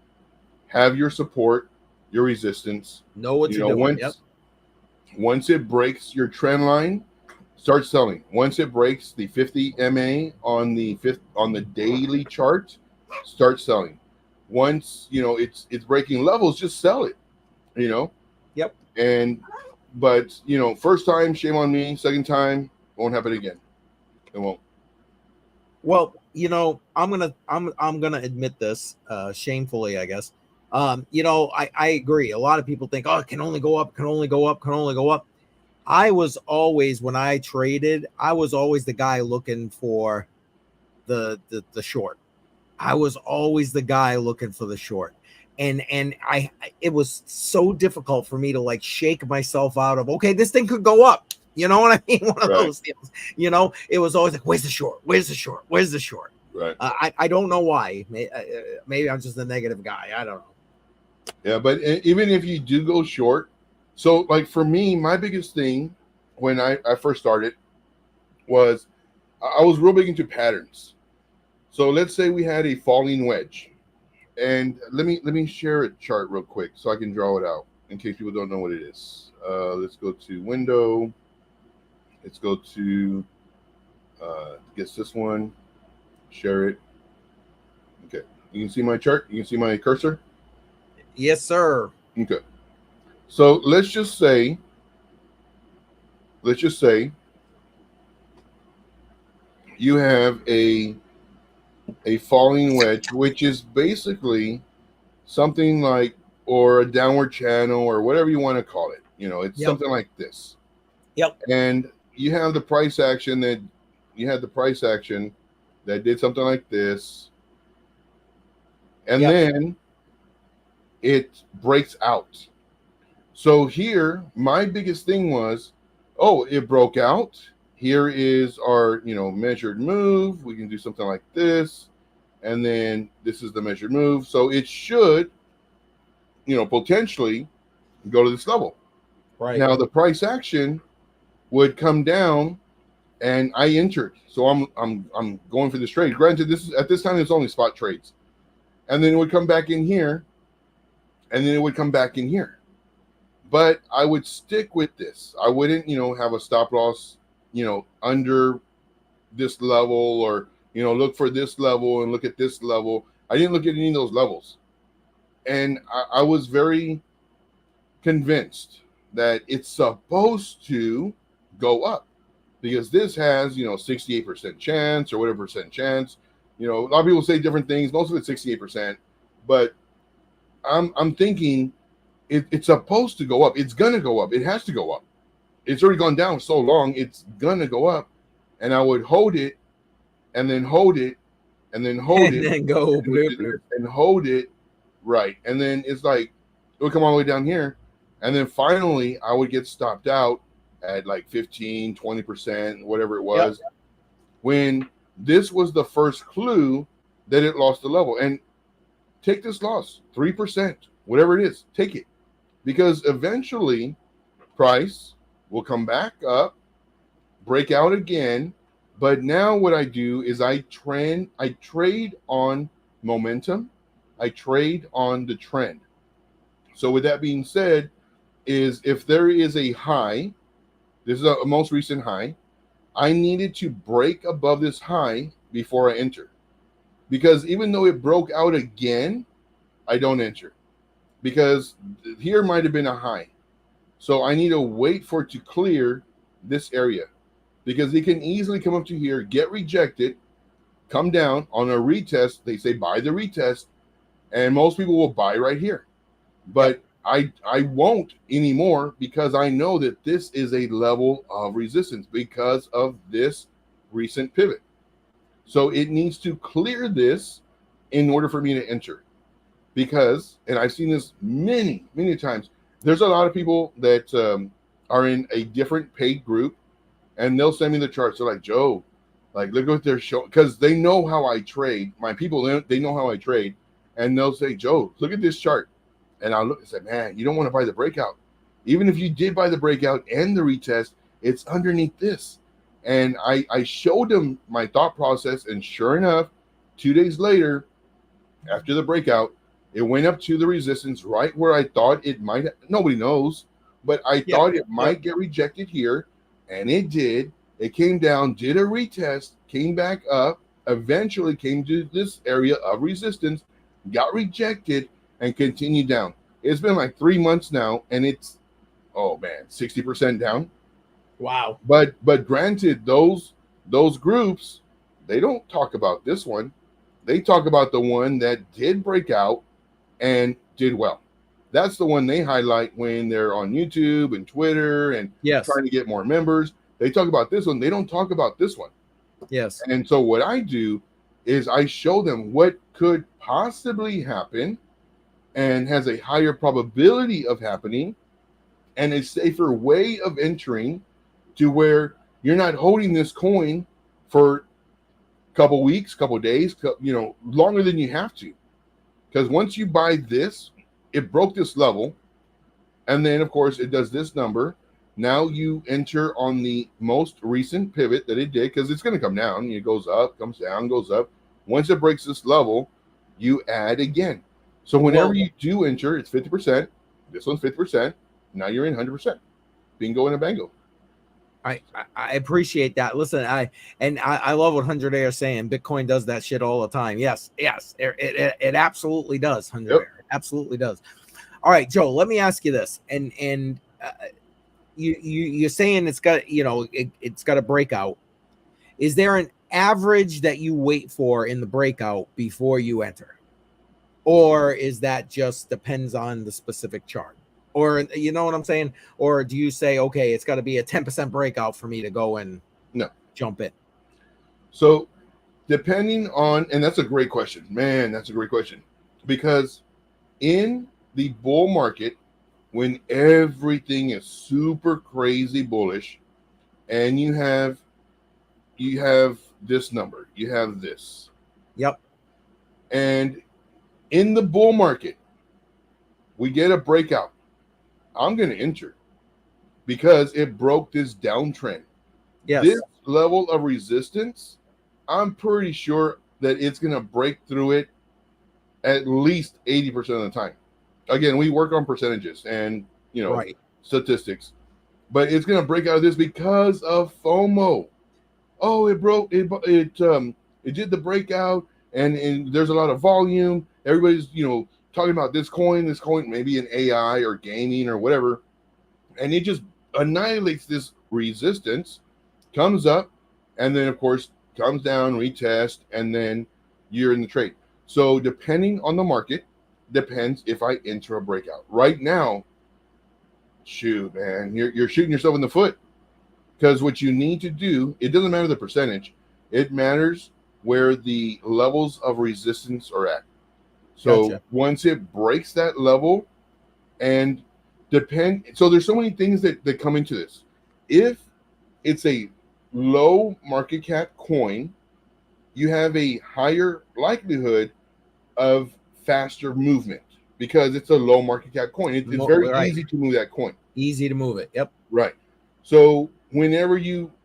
Have your support, your resistance. Know what You you're know, doing. once it breaks your trend line, start selling. Once it breaks the 50 MA on the daily chart, start selling. Once you know it's breaking levels, just sell it. You know. Yep. But you know, first time, shame on me. Second time, won't happen again. It won't. Well, you know, I'm gonna admit this, shamefully, I guess. You know, I agree. A lot of people think, oh, it can only go up, can only go up, can only go up. I was always, when I traded, I was always the guy looking for the short. I was always the guy looking for the short. And it was so difficult for me to like shake myself out of, okay, this thing could go up. You know what I mean? One of those deals. You know, it was always like, where's the short? Where's the short? Where's the short? Right. I don't know why. Maybe I'm just a negative guy. I don't know. Yeah, but even if you do go short, so like for me, my biggest thing when I first started was I was real big into patterns. So let's say we had a falling wedge, and let me share a chart real quick so I can draw it out in case people don't know what it is. Let's go to window. Let's go to guess this one. Share it. Okay, you can see my chart. You can see my cursor. Yes, sir. Okay. So let's just say you have a falling wedge, which is basically something like, or a downward channel or whatever you want to call it. You know, it's something like this. Yep. And you have the price action that did something like this. And then it breaks out. So here, my biggest thing was, oh, it broke out. Here is our, you know, measured move. We can do something like this. And then this is the measured move. So it should, you know, potentially go to this level. Right. Now the price action would come down and I entered. So I'm going for this trade. Granted, this is at this time it's only spot trades. And then it would come back in here. And then it would come back in here. But I would stick with this. I wouldn't, you know, have a stop loss, you know, under this level, or, you know, look for this level and look at this level. I didn't look at any of those levels. And I was very convinced that it's supposed to go up because this has, you know, 68% chance or whatever percent chance. You know, a lot of people say different things. Most of it's 68%. But I'm thinking, it's supposed to go up. It's going to go up. It has to go up. It's already gone down so long. It's going to go up. And I would hold it and then hold it and then hold it. And then go bloop. And hold it. Right. And then it's like, it would come all the way down here. And then finally, I would get stopped out at like 15, 20%, whatever it was. Yep. When this was the first clue that it lost the level. And take this loss, 3%, whatever it is, take it. Because eventually price will come back up, break out again. But now what I do is I trade on momentum. I trade on the trend. So with that being said, is if there is a high, this is a most recent high, I needed to break above this high before I enter. Because even though it broke out again, I don't enter. Because here might have been a high. So I need to wait for it to clear this area. Because it can easily come up to here, get rejected, come down on a retest. They say buy the retest. And most people will buy right here. But I won't anymore because I know that this is a level of resistance because of this recent pivot. So it needs to clear this in order for me to enter. Because, and I've seen this many, many times, there's a lot of people that are in a different paid group and they'll send me the charts. They're like, Joe, like, look what they're showing. Because they know how I trade. My people, they know how I trade. And they'll say, Joe, look at this chart. And I'll look and say, man, you don't want to buy the breakout. Even if you did buy the breakout and the retest, it's underneath this. And I showed them my thought process. And sure enough, 2 days later, after the breakout, it went up to the resistance right where I thought it might. Nobody knows, but I thought it might get rejected here. And it did. It came down, did a retest, came back up, eventually came to this area of resistance, got rejected, and continued down. It's been like 3 months now, and it's 60% down. Wow. But granted, those groups, they don't talk about this one. They talk about the one that did break out and did well. That's the one they highlight when they're on YouTube and Twitter and trying to get more members. They talk about this one. They don't talk about this one. Yes. And so what I do is I show them what could possibly happen and has a higher probability of happening and a safer way of entering to where you're not holding this coin for a couple weeks, couple days, longer than you have to. Because once you buy this, it broke this level. And then, of course, it does this number. Now you enter on the most recent pivot that it did because it's going to come down. It goes up, comes down, goes up. Once it breaks this level, you add again. So whenever you do enter, it's 50%. This one's 50%. Now you're in 100%. Bingo and a bango. I appreciate that. Listen, I love what 100 Air is saying. Bitcoin does that shit all the time. Yes, it absolutely does. 100 Air absolutely does. All right, Joe, let me ask you this. And you're saying it's got it's got a breakout. Is there an average that you wait for in the breakout before you enter, or is that just depends on the specific chart? Or you know what I'm saying? Or do you say, okay, it's got to be a 10% breakout for me to go and jump in? So depending on, and that's a great question, man, that's a great question. Because in the bull market, when everything is super crazy bullish and you have this number, you have this. Yep. And in the bull market, we get a breakout. I'm going to enter because it broke this downtrend. Yes. This level of resistance, I'm pretty sure that it's going to break through it at least 80% of the time. Again, we work on percentages and, statistics, but it's going to break out of this because of FOMO. Oh, it broke, it did the breakout and there's a lot of volume. Everybody's, talking about this coin, maybe an AI or gaming or whatever, and it just annihilates this resistance, comes up, and then of course comes down, retest, and then you're in the trade. So depending on the market, depends if I enter a breakout. Right now, shoot, man, you're shooting yourself in the foot because what you need to do, it doesn't matter the percentage, it matters where the levels of resistance are at. So once it breaks that level and so there's so many things that come into this. If it's a low market cap coin, you have a higher likelihood of faster movement because it's a low market cap coin. It's very easy to move that coin. Easy to move it. Yep. Right. So whenever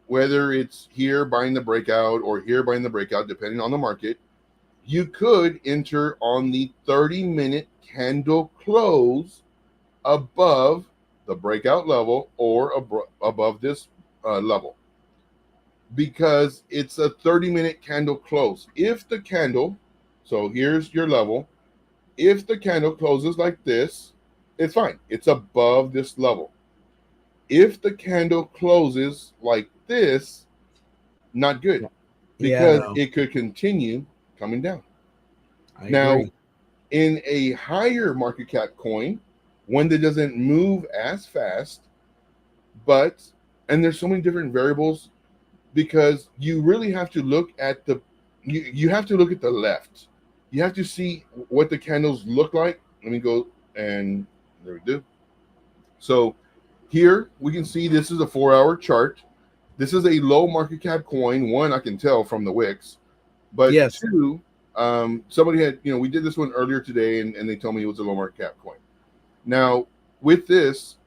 whether it's here buying the breakout or here buying the breakout, depending on the market, you could enter on the 30-minute candle close above the breakout level or above this level, because it's a 30-minute candle close. If the candle, so here's your level, if the candle closes like this, it's fine. It's above this level. If the candle closes like this, not good, because no, it could continue coming down. I Now, agree. in a higher market cap coin, one that doesn't move as fast, and there's so many different variables, because you really have to look at you have to look at the left. You have to see what the candles look like. Let me go, and there we do. So here we can see this is a 4-hour chart. This is a low market cap coin. One, I can tell from the wicks, but Yes. two, somebody had, we did this one earlier today, and they told me it was a low market cap coin. Now with this,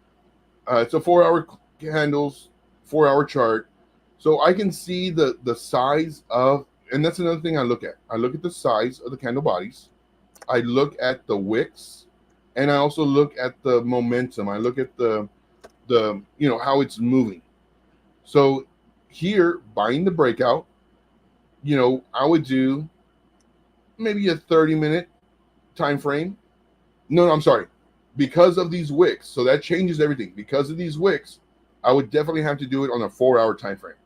it's a 4-hour candles, 4-hour chart. So I can see the size of, and that's another thing I look at. I look at the size of the candle bodies. I look at the wicks, and I also look at the momentum. I look at the how it's moving. So here, buying the breakout, I would do maybe a 30-minute time frame. No, I'm sorry. Because of these wicks, so that changes everything. Because of these wicks, I would definitely have to do it on a 4-hour time frame.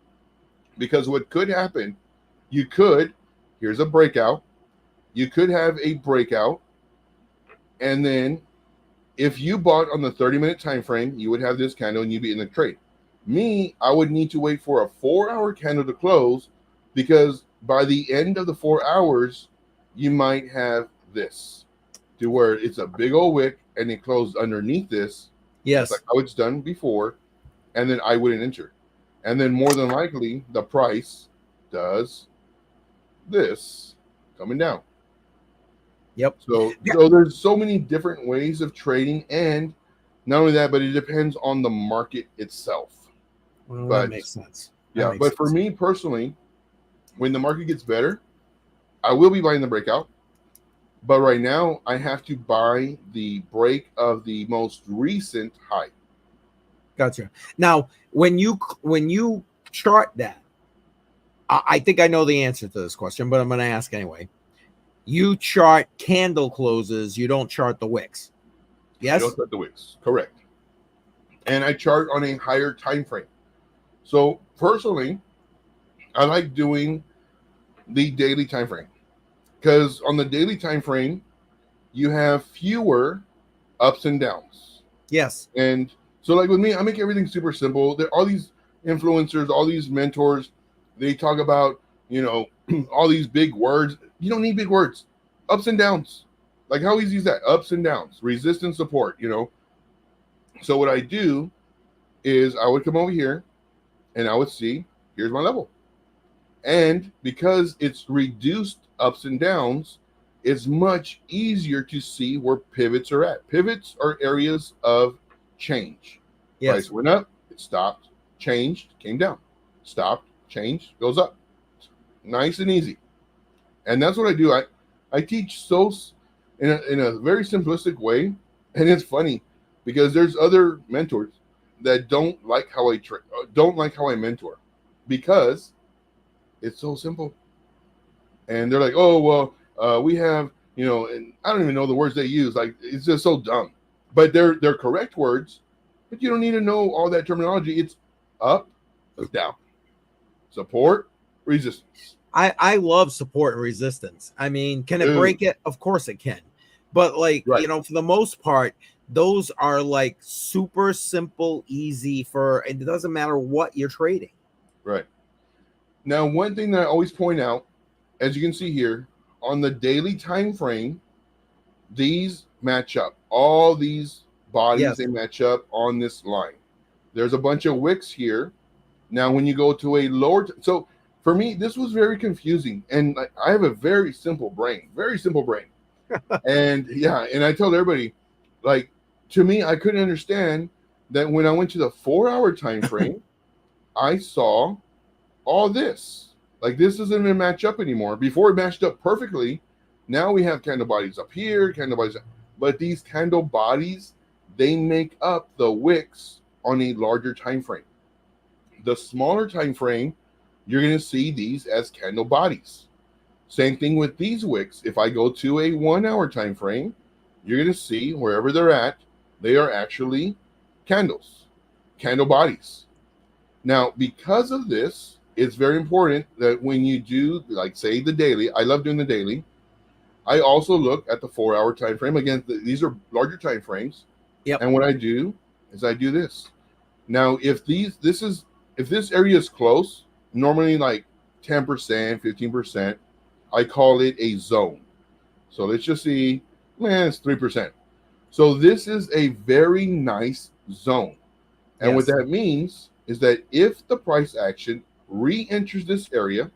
Because what could happen, here's a breakout. You could have a breakout, and then if you bought on the 30-minute time frame, you would have this candle and you'd be in the trade. Me, I would need to wait for a 4-hour candle to close, because by the end of the 4 hours, you might have this, to where it's a big old wick and it closed underneath this. Yes. Like how it's done before, and then I wouldn't enter. And then more than likely, the price does this coming down. Yep. So there's so many different ways of trading, and not only that, but it depends on the market itself. Well, But that makes sense. Yeah, but for me personally, when the market gets better, I will be buying the breakout. But right now, I have to buy the break of the most recent high. Gotcha. Now, when you chart that, I think I know the answer to this question, but I'm going to ask anyway. You chart candle closes. You don't chart the wicks. Yes. I don't chart the wicks. Correct. And I chart on a higher time frame. So personally, I like doing the daily time frame, because on the daily time frame, you have fewer ups and downs. Yes. And so, like with me, I make everything super simple. There are all these influencers, all these mentors. They talk about, all these big words. You don't need big words. Ups and downs. Like, how easy is that? Ups and downs, resistance, support. So what I do is I would come over here, and I would see, here's my level. And because it's reduced ups and downs, it's much easier to see where pivots are at. Pivots are areas of change. Yes. Price went up, it stopped, changed, came down. Stopped, changed, goes up. Nice and easy. And that's what I do. I teach in a very simplistic way. And it's funny because there's other mentors that don't like how I mentor, because it's so simple. And they're like, oh, well, we have, and I don't even know the words they use. Like, it's just so dumb. But they're correct words, but you don't need to know all that terminology. It's up, down, support, resistance. I love support and resistance. I mean, can it break it? Of course it can. But for the most part, those are like super simple, easy and it doesn't matter what you're trading. Right. Now, one thing that I always point out, as you can see here, on the daily time frame, these match up. All these bodies, they match up on this line. There's a bunch of wicks here. Now, when you go to a lower... So, for me, this was very confusing. And I have a very simple brain. And I told everybody, to me, I couldn't understand that when I went to the 4-hour time frame, I saw all this. This doesn't even match up anymore. Before it matched up perfectly, now we have candle bodies up here, candle bodies, but these candle bodies they make up the wicks on a larger time frame. The smaller time frame, you're going to see these as candle bodies. Same thing with these wicks. If I go to a 1 hour time frame, you're going to see wherever they're at, they are actually candles, candle bodies. Now, because of this, it's very important that when you do, like say the daily, I love doing the daily. I also look at the 4 hour time frame. Again, these are larger time frames. Yep. And what I do is I do this. Now, if this area is close, normally like 10%, 15%, I call it a zone. So let's just see, it's 3%. So this is a very nice zone. And what that means is that if the price action re-enters this area,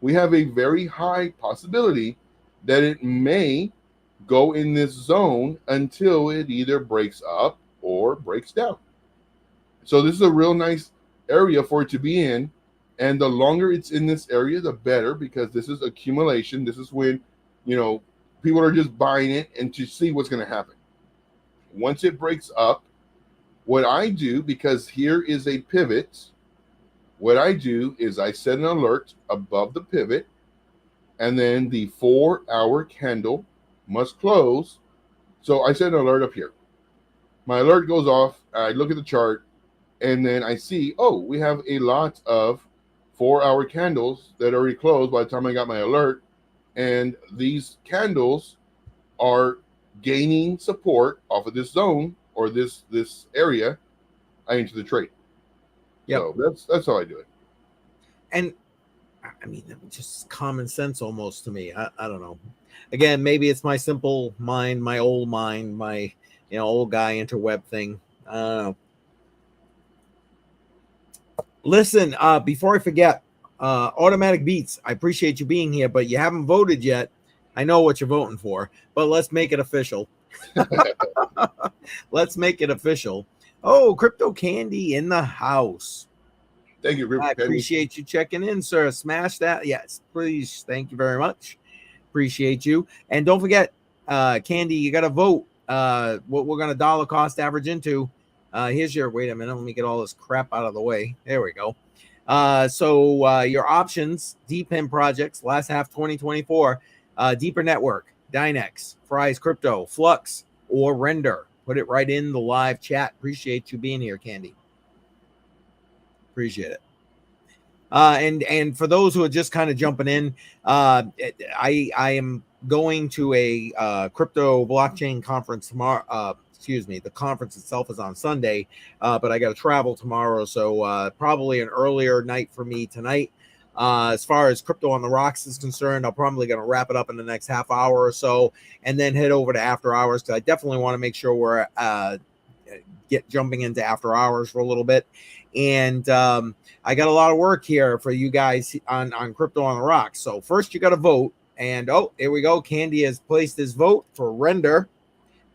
we have a very high possibility that it may go in this zone until it either breaks up or breaks down. So this is a real nice area for it to be in. And the longer it's in this area, the better, because this is accumulation. This is when, people are just buying it and to see what's going to happen. Once it breaks up, what I do, because here is a pivot, what I do is I set an alert above the pivot, and then the 4 hour candle must close. So I set an alert up here. My alert goes off. I look at the chart, and then I see, we have a lot of 4 hour candles that already closed by the time I got my alert. And these candles are gaining support off of this zone or this area. I enter the trade. Yep. So that's how I do it. And I mean, just common sense almost to me. I don't know. Again, maybe it's my simple mind, my old mind, my old guy interweb thing. I don't know. Listen, before I forget, Automatic Beats, I appreciate you being here, but you haven't voted yet. I know what you're voting for, but let's make it official. Let's make it official. Oh, Crypto Candy in the house. Thank you. I appreciate you checking in, sir. Smash that. Yes, please. Thank you very much. Appreciate you. And don't forget, Candy, you got to vote what we're going to dollar cost average into. Here's your, wait a minute, let me get all this crap out of the way. There we go. So your options, DePin projects, last half 2024, Deeper Network, Dynex, Fry's Crypto, Flux, or Render. Put it right in the live chat. Appreciate you being here, Candy. Appreciate it. And for those who are just kind of jumping in, I am going to a crypto blockchain conference tomorrow. The conference itself is on Sunday, but I got to travel tomorrow, so probably an earlier night for me tonight. As far as Crypto on the Rocks is concerned, I'm probably going to wrap it up in the next half hour or so, and then head over to After Hours, because I definitely want to make sure we're jumping into After Hours for a little bit. And I got a lot of work here for you guys on Crypto on the Rocks. So first you got to vote, and here we go. Candy has placed his vote for Render.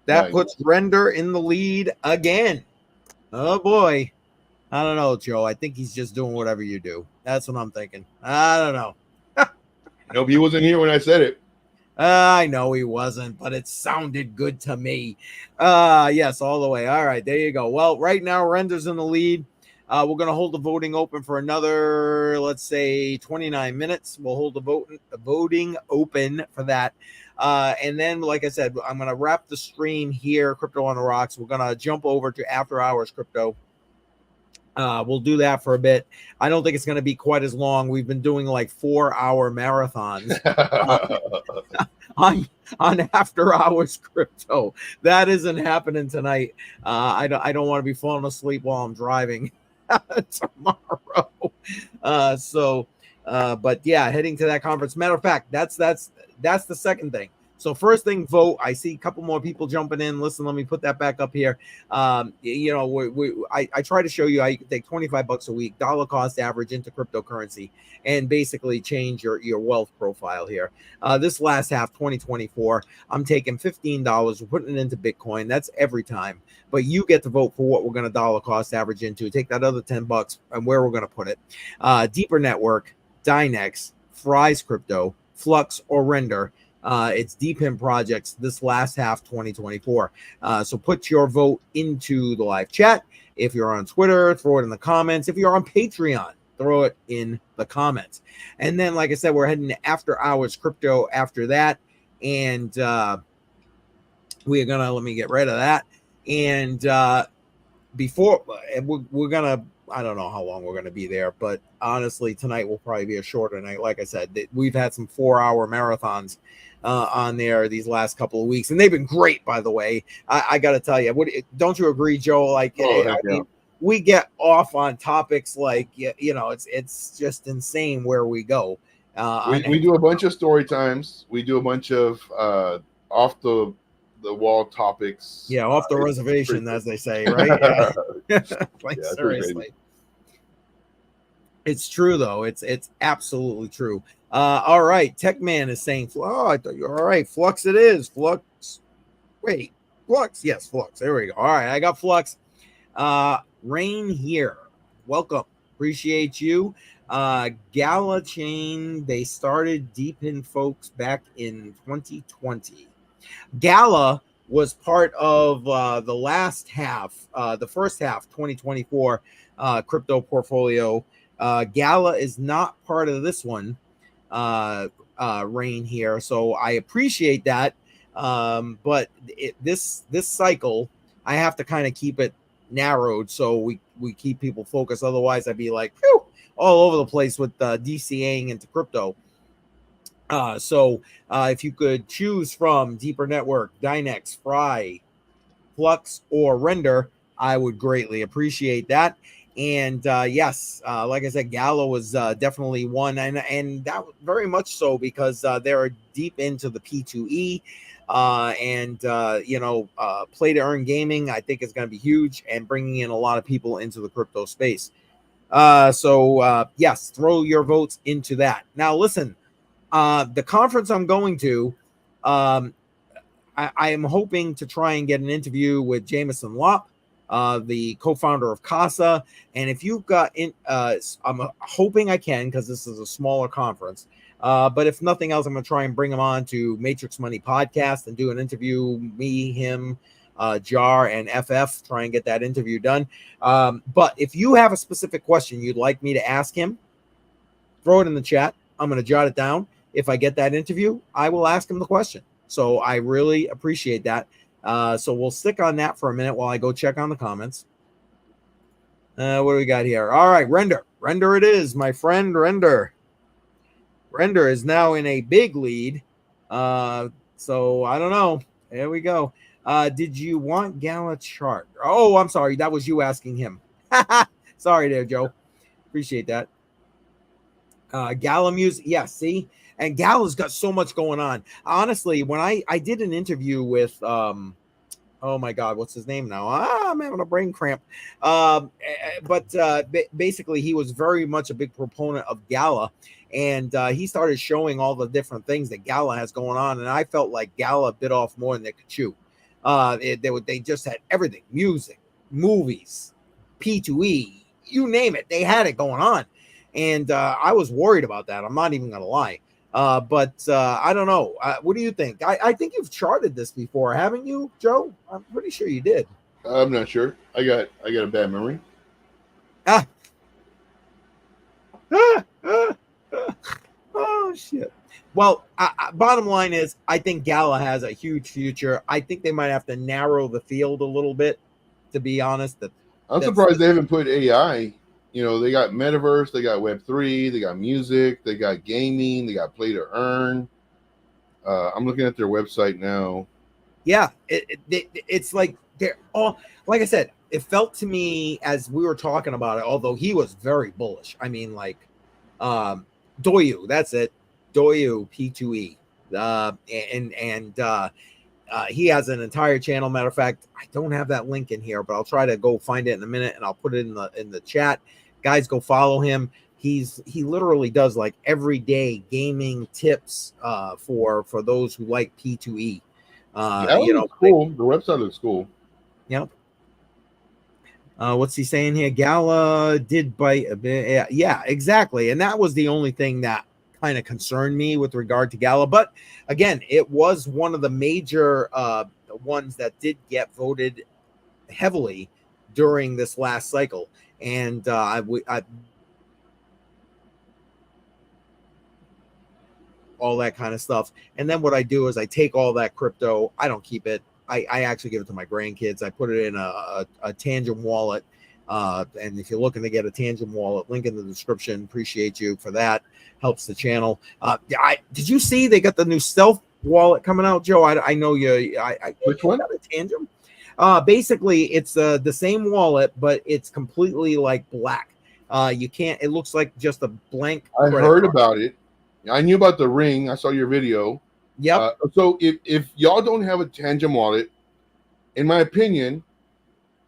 That puts Render in the lead again. Oh, boy. I don't know, Joe. I think he's just doing whatever you do. That's what I'm thinking. I don't know. I hope he wasn't here when I said it. I know he wasn't, but it sounded good to me. Yes, all the way. All right, there you go. Well, right now, Render's in the lead. We're going to hold the voting open for another, let's say, 29 minutes. We'll hold the voting open for that. And then, like I said, I'm going to wrap the stream here, Crypto on the Rocks. We're going to jump over to After Hours Crypto. We'll do that for a bit. I don't think it's going to be quite as long. We've been doing like 4-hour marathons on After Hours Crypto. That isn't happening tonight. I don't want to be falling asleep while I'm driving tomorrow. But yeah, heading to that conference. Matter of fact, that's the second thing. So first thing, vote. I see a couple more people jumping in. Listen, let me put that back up here. I try to show you how you can take $25 a week, dollar cost average into cryptocurrency, and basically change your wealth profile here. This last half, 2024, I'm taking $15. We're putting it into Bitcoin. That's every time. But you get to vote for what we're going to dollar cost average into. Take that other $10 and where we're going to put it. Deeper Network, Dynex, Fry's Crypto, Flux, or Render. It's DePin projects this last half 2024. So put your vote into the live chat. If you're on Twitter, throw it in the comments. If you're on Patreon, throw it in the comments. And then, like I said, we're heading to after hours crypto after that. And we're going to, let me get rid of that. And before we're going to, I don't know how long we're going to be there, but honestly, tonight will probably be a shorter night. Like I said, we've had some 4-hour marathons on there these last couple of weeks, and they've been great, by the way. I got to tell you, don't you agree, Joe? Like, I mean, we get off on topics like, you know, it's just insane where we go. We do a bunch of story times. We do a bunch of off the wall topics. Yeah, off the reservation, as they say, right? Yeah. Like, seriously. It's true, though. It's absolutely true. All right. Tech Man is saying, oh, I thought you were all right. Flux it is. Flux. Wait. Flux. Yes, Flux. There we go. All right. I got Flux. Rain here. Welcome. Appreciate you. Gala Chain. They started DePin folks back in 2020. Gala was part of the last half, the first half, 2024 crypto portfolio. Gala is not part of this one, Rain here. So I appreciate that. But this cycle, I have to kind of keep it narrowed so we keep people focused. Otherwise, I'd be like, whew, all over the place with DCAing into crypto. So if you could choose from Deeper Network, Dynex, Fry, Flux, or Render, I would greatly appreciate that. And yes, like I said, Gala was definitely one, and that very much so because they're deep into the P2E, and you know, play to earn gaming. I think is going to be huge and bringing in a lot of people into the crypto space. So yes, throw your votes into that. Now, listen. The conference I'm going to, I am hoping to try and get an interview with Jameson Lopp, the co-founder of Casa. And if you've got I'm hoping I can, because this is a smaller conference. But if nothing else, I'm going to try and bring him on to Matrix Money Podcast and do an interview, me, him, Jar, and FF, try and get that interview done. But if you have a specific question you'd like me to ask him, throw it in the chat. I'm going to jot it down. If I get that interview, I will ask him the question. So I really appreciate that. So we'll stick on that for a minute while I go check on the comments. What do we got here? All right, Render. Render it is, my friend, Render. Render is now in a big lead. So I don't know. There we go. Did you want Gala chart? Oh, I'm sorry. That was you asking him. Sorry there, Joe. Appreciate that. Gala music. Yeah, see? And Gala's got so much going on. Honestly, when I did an interview with oh my God, what's his name now? I'm having a brain cramp. But basically, he was very much a big proponent of Gala, and he started showing all the different things that Gala has going on, and I felt like Gala bit off more than they could chew. They just had everything: music, movies, P2E, you name it. They had it going on, and I was worried about that. I'm not even gonna lie. But I don't know. What do you think? I think you've charted this before, haven't you, Joe? I'm pretty sure you did. I'm not sure. I got a bad memory. Oh shit. Well, bottom line is, I think Gala has a huge future. I think they might have to narrow the field a little bit, to be honest. I'm surprised they haven't put AI. You know, they got metaverse, they got Web3, they got music, they got gaming, they got play to earn. I'm looking at their website now. Yeah, it's like they're all, like I said, it felt to me as we were talking about it, although he was very bullish. I mean, like, Doyu, that's it. Doyu P2E. He has an entire channel. Matter of fact, I don't have that link in here, but I'll try to go find it in a minute and I'll put it in the chat. Guys, go follow him. He literally does like everyday gaming tips for those who like P2E. You know, cool. The website looks cool. Yep. What's he saying here? Gala did bite a bit. Yeah, exactly. And that was the only thing that kind of concern me with regard to Gala. But again, it was one of the major ones that did get voted heavily during this last cycle. And I all that kind of stuff. And then what I do is I take all that crypto. I don't keep it. I actually give it to my grandkids. I put it in a Tangent wallet. And if you're looking to get a Tangent wallet, link in the description. Appreciate you for that. Helps the channel. Did you see they got the new Stealth wallet coming out, Joe? I know you. Which one? Got a Tangent. Basically, it's the same wallet, but it's completely like black. You can't. It looks like just a blank. I heard about it. I knew about the ring. I saw your video. Yep. So if y'all don't have a Tangent wallet, in my opinion,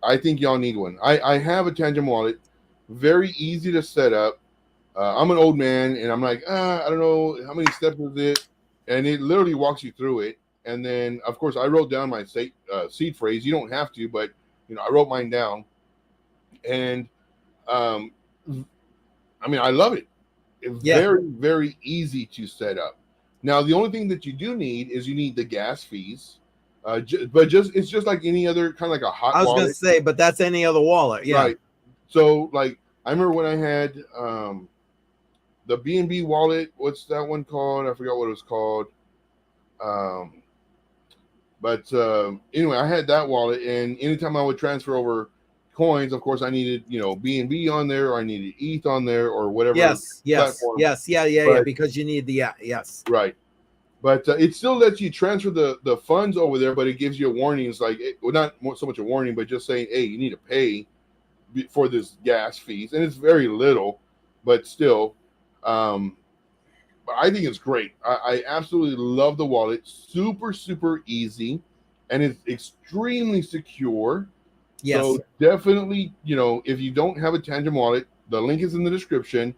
I think y'all need one. I have a Tangent wallet, very easy to set up. I'm an old man, and I'm like, I don't know how many steps is it, and it literally walks you through it. And then, of course, I wrote down my seed phrase. You don't have to, but I wrote mine down, and I mean, I love it. It's very, very easy to set up. Now, the only thing that you do need is you need the gas fees. But it's just like any other kind of like a hot wallet. I was going to say, but that's any other wallet. Yeah. Right. So like, I remember when I had the B&B wallet. What's that one called? I forgot what it was called. But anyway, I had that wallet, and anytime I would transfer over coins, of course, I needed, B&B on there, or I needed ETH on there, or whatever. Yes, because you need the yes. Right. But it still lets you transfer the funds over there, but it gives you a warning. It's like, not so much a warning, but just saying, hey, you need to pay for this gas fees. And it's very little, but still. But I think it's great. I absolutely love the wallet. Super, super easy. And it's extremely secure. Yes. So definitely, if you don't have a Tangent wallet, the link is in the description.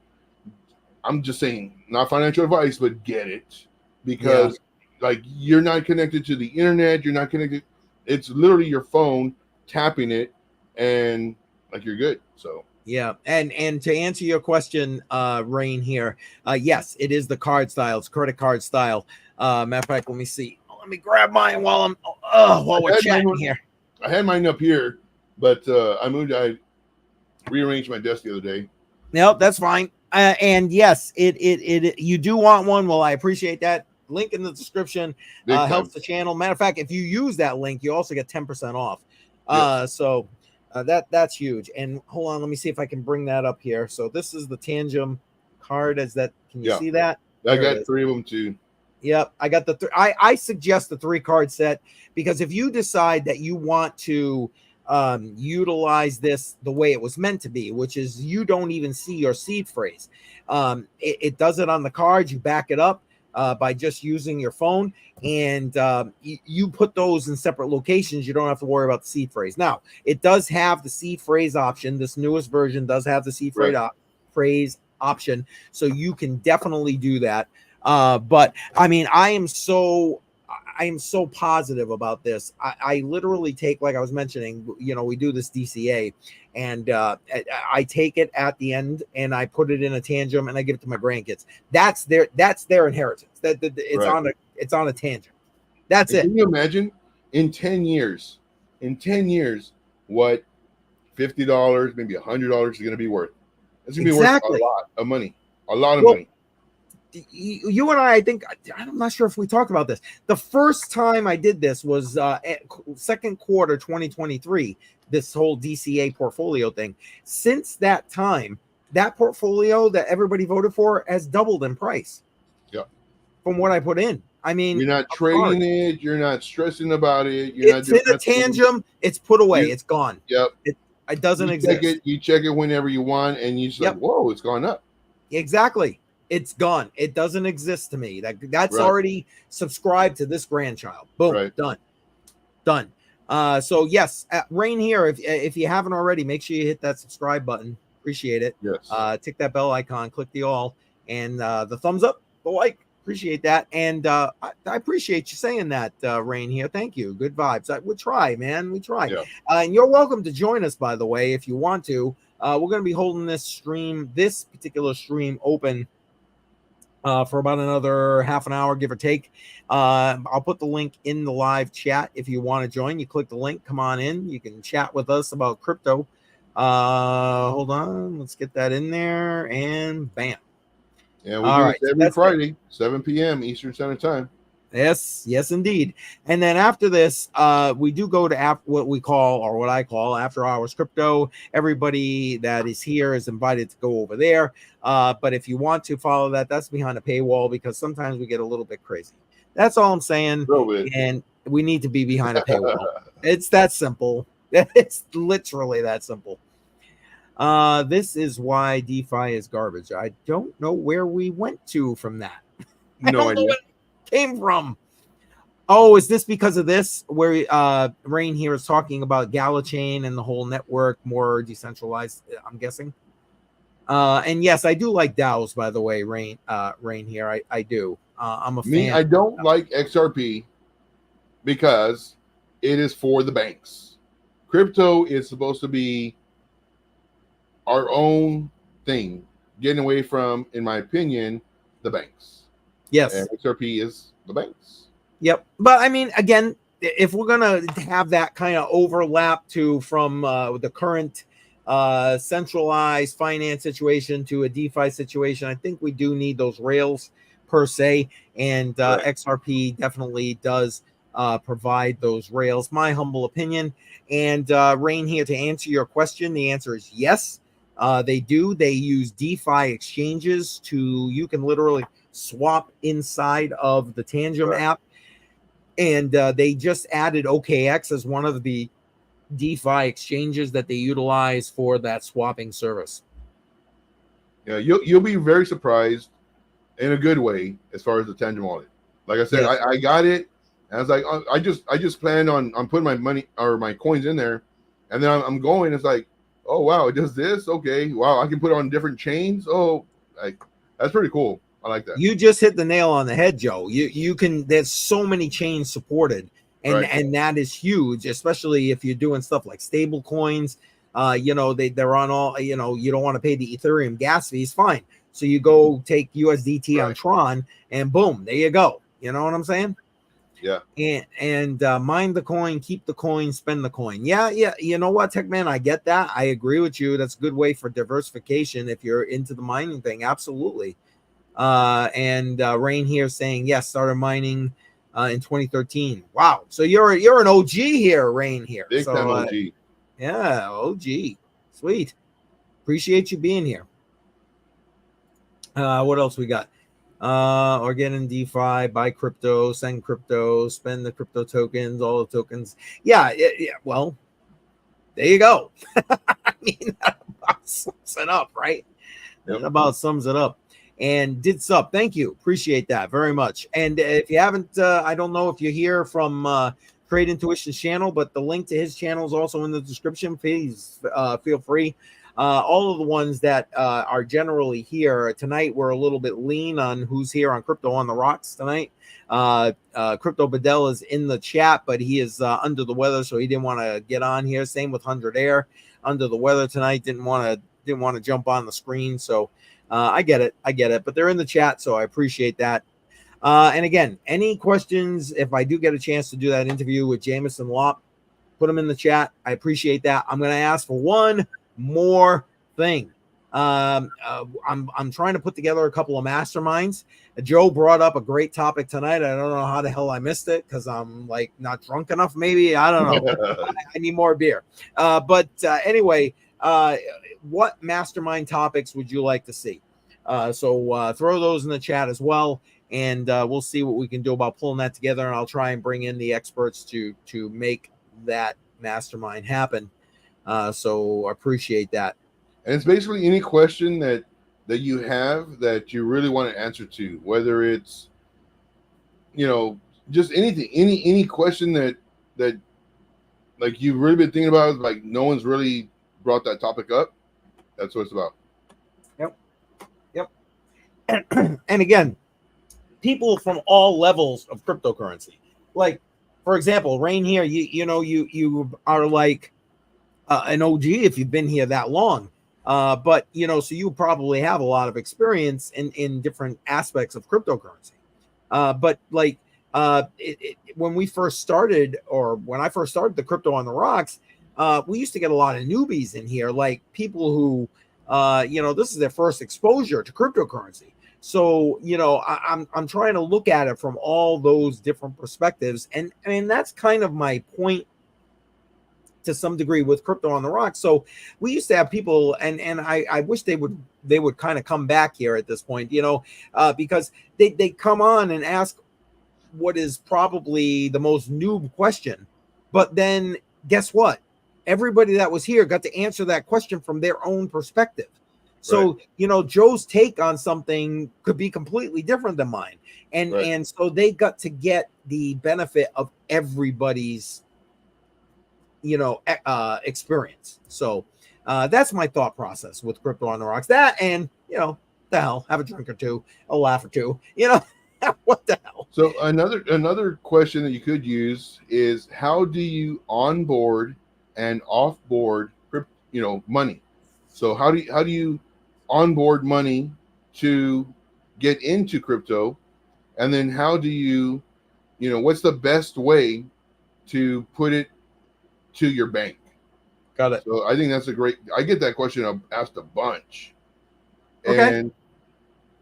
I'm just saying, not financial advice, but get it. Because like, you're not connected to the internet, you're not connected. It's literally your phone tapping it, and like, you're good. So yeah, and to answer your question, Rain here, yes, it is the card style. It's credit card style. Matter of fact, let me see. Let me grab mine while we're chatting here. I had mine up here, but I rearranged my desk the other day. Nope, that's fine. And yes, it you do want one. Well, I appreciate that. Link in the description helps the channel. Matter of fact, if you use that link, you also get 10% off. So that's huge. And hold on, let me see if I can bring that up here. So this is the Tangent card. Can you see that? I got 3 of them too. Yep, I got the I suggest the 3-card set, because if you decide that you want to utilize this the way it was meant to be, which is you don't even see your seed phrase, it does it on the cards. You back it up by just using your phone, and you put those in separate locations. You don't have to worry about the seed phrase. Now, it does have the seed phrase option. This newest version does have the seed phrase option, so you can definitely do that. But I mean, I am so positive about this. I literally take, like I was mentioning, we do this DCA, and I take it at the end and I put it in a Tangent and I give it to my grandkids. That's their inheritance. It's on a Tangent. That's it. Can you imagine in 10 years, what $50, maybe $100 is going to be worth? It's going to be worth a lot of money. A lot of money. You and I think, I'm not sure if we talked about this. The first time I did this was second quarter 2023, this whole DCA portfolio thing. Since that time, that portfolio that everybody voted for has doubled in price. Yeah. From what I put in. I mean, you're not trading it, you're not stressing about it. It's in a Tangent, it's put away, it's gone. Yep. It doesn't exist. You check it whenever you want, and you just like, whoa, it's gone up. Exactly. It's gone. It doesn't exist to me. That's already subscribed to this grandchild. Boom, done. So yes, Rain here. If you haven't already, make sure you hit that subscribe button. Appreciate it. Yes. Tick that bell icon, click the all, and the thumbs up, the like. Appreciate that. And I appreciate you saying that, Rain here. Thank you. Good vibes. We try, man. We try. Yeah. And you're welcome to join us, by the way, if you want to. We're going to be holding this particular stream open for about another half an hour, give or take. I'll put the link in the live chat if you want to join. You click the link, come on in. You can chat with us about crypto. Hold on, let's get that in there, and bam. Yeah, we do this every Friday, 7 p.m. Eastern Standard Time. Yes, indeed. And then after this, we do go to what we call, or what I call, after hours crypto. Everybody that is here is invited to go over there. But if you want to follow that, that's behind a paywall, because sometimes we get a little bit crazy. That's all I'm saying. And we need to be behind a paywall. It's that simple. It's literally that simple. This is why DeFi is garbage. I don't know where we went to from that. No idea. Came from. Oh, is this because of this where Rain here is talking about Galachain and the whole network more decentralized, I'm guessing. And yes, I do like DAOs, by the way. Rain here, I do. I'm a fan. I don't like XRP because it is for the banks. Crypto is supposed to be our own thing, getting away from, in my opinion, the banks. Yes. And XRP is the banks. Yep. But I mean, again, if we're going to have that kind of overlap from the current centralized finance situation to a DeFi situation, I think we do need those rails per se. And right. XRP definitely does provide those rails, my humble opinion. And Rain here, to answer your question, the answer is yes. They do. They use DeFi exchanges you can literally swap inside of the Tangent app. And they just added OKX as one of the DeFi exchanges that they utilize for that swapping service. Yeah, you'll be very surprised in a good way as far as the Tangent wallet. Like I said, yes. I got it. And I was like, I just planned on putting my money or my coins in there, and then I'm going. It's like, oh wow, it does this. Okay, wow, I can put it on different chains. Oh, that's pretty cool. I like that. You just hit the nail on the head, Joe. You can. There's so many chains supported, and that is huge, especially if you're doing stuff like stable coins. They're on all. You don't want to pay the Ethereum gas fees. Fine. So you go take USDT on Tron, and boom, there you go. You know what I'm saying? Yeah. And mine the coin, keep the coin, spend the coin. Yeah. You know what, Techman? I get that. I agree with you. That's a good way for diversification if you're into the mining thing. Absolutely. And Rain here saying yes, started mining in 2013. Wow. So you're an OG here, Rain here. Big time OG. Yeah, OG. Sweet. Appreciate you being here. What else we got? Or get in DeFi, buy crypto, send crypto, spend the crypto tokens, all the tokens. Yeah. Well, there you go. I mean, that about sums it up, right? Yep. That about sums it up. And did sub. Thank you. Appreciate that very much. And if you haven't, I don't know if you're here from Trade Intuition's channel, but the link to his channel is also in the description. Please feel free. All of the ones that are generally here tonight, we're a little bit lean on who's here on Crypto on the Rocks tonight. Crypto Bedell is in the chat, but he is under the weather, so he didn't want to get on here. Same with 100 Air, under the weather tonight. Didn't want to jump on the screen. So I get it, but they're in the chat, so I appreciate that. And again, any questions, if I do get a chance to do that interview with Jameson Lopp, put them in the chat. I appreciate that. I'm going to ask for one more thing. I'm trying to put together a couple of masterminds. Joe brought up a great topic tonight. I don't know how the hell I missed it because I'm like not drunk enough. Maybe I don't know. I need more beer. But anyway, what mastermind topics would you like to see? So throw those in the chat as well, and we'll see what we can do about pulling that together. And I'll try and bring in the experts to make that mastermind happen. So I appreciate that. And it's basically any question that you have that you really want to answer to, whether it's, just anything, any question that like you've really been thinking about, like no one's really brought that topic up. That's what it's about. Yep. And again, people from all levels of cryptocurrency, like for example, Rain here, you are like an OG if you've been here that long. But so you probably have a lot of experience in different aspects of cryptocurrency. But like when we first started, or when I first started the Crypto on the Rocks, we used to get a lot of newbies in here, like people who this is their first exposure to cryptocurrency. So I'm trying to look at it from all those different perspectives, and that's kind of my point to some degree with Crypto on the Rocks. So we used to have people, and I wish they would kind of come back here at this point, because they come on and ask what is probably the most noob question, but then guess what? Everybody that was here got to answer that question from their own perspective. So Joe's take on something could be completely different than mine, and so they got to get the benefit of everybody's experience. So that's my thought process with Crypto on the Rocks. That, and the hell, have a drink or two, a laugh or two, what the hell. So another question that you could use is, how do you onboard and offboard money? So how do you onboard money to get into crypto, and then how do you what's the best way to put it to your bank? Got it. So I think that's I get that question asked a bunch. Okay. And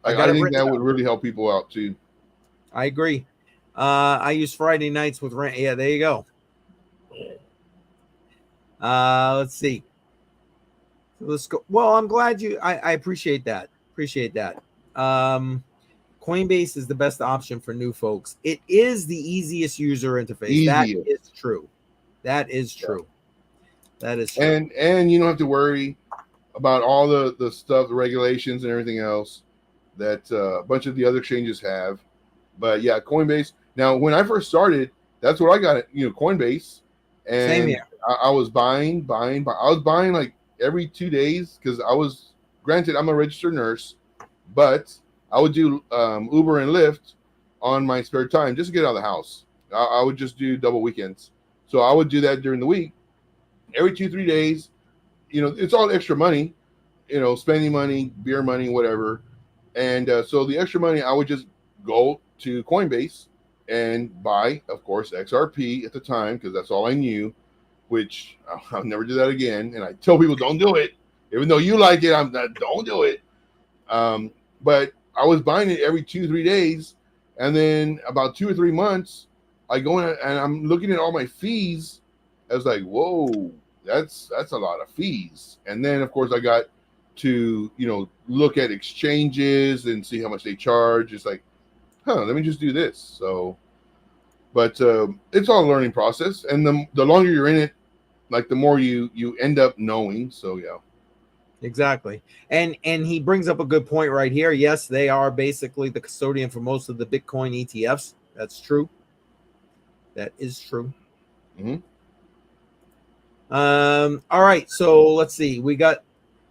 I think that would really help people out too. I agree. I use Friday nights with rent. Yeah, there you go. Let's see. Let's go. Well, I'm glad I appreciate that. Coinbase is the best option for new folks. It is the easiest user interface. That is true. That is true. And you don't have to worry about all the stuff, the regulations and everything else that a bunch of the other exchanges have. But yeah, Coinbase. Now, when I first started, that's what I got at, Coinbase. And same here. I was buying. I was buying like every 2 days, because granted, I'm a registered nurse, but I would do Uber and Lyft on my spare time just to get out of the house. I would just do double weekends. So I would do that during the week. Every 2-3 days, it's all extra money, spending money, beer money, whatever. And so the extra money, I would just go to Coinbase and buy, of course, XRP at the time, because that's all I knew, which I'll never do that again. And I tell people, don't do it. Even though you like it, don't do it. But I was buying it every 2-3 days. And then about 2 or 3 months, I go in and I'm looking at all my fees. I was like, whoa, that's a lot of fees. And then, of course, I got to, look at exchanges and see how much they charge. It's like, let me just do this. So, but it's all a learning process. And the longer you're in it, like the more you end up knowing. So, yeah. Exactly. And he brings up a good point right here. Yes, they are basically the custodian for most of the Bitcoin ETFs. That's true. That is true. Mm-hmm. All right. So let's see. We're going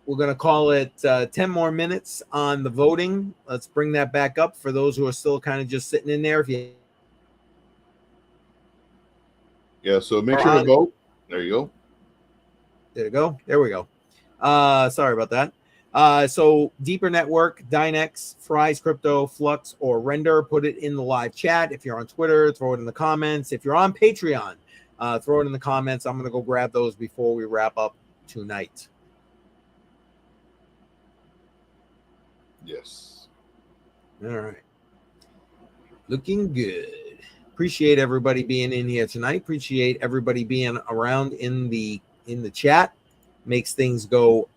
to call it 10 more minutes on the voting. Let's bring that back up for those who are still kind of just sitting in there. So make sure to vote. There you go. There we go. Sorry about that. So Deeper Network, Dynex, Fries Crypto, Flux, or Render, put it in the live chat. If you're on Twitter, throw it in the comments. If you're on Patreon, throw it in the comments. I'm going to go grab those before we wrap up tonight. Yes. All right. Looking good. Appreciate everybody being in here tonight. Appreciate everybody being around in the chat. Makes things go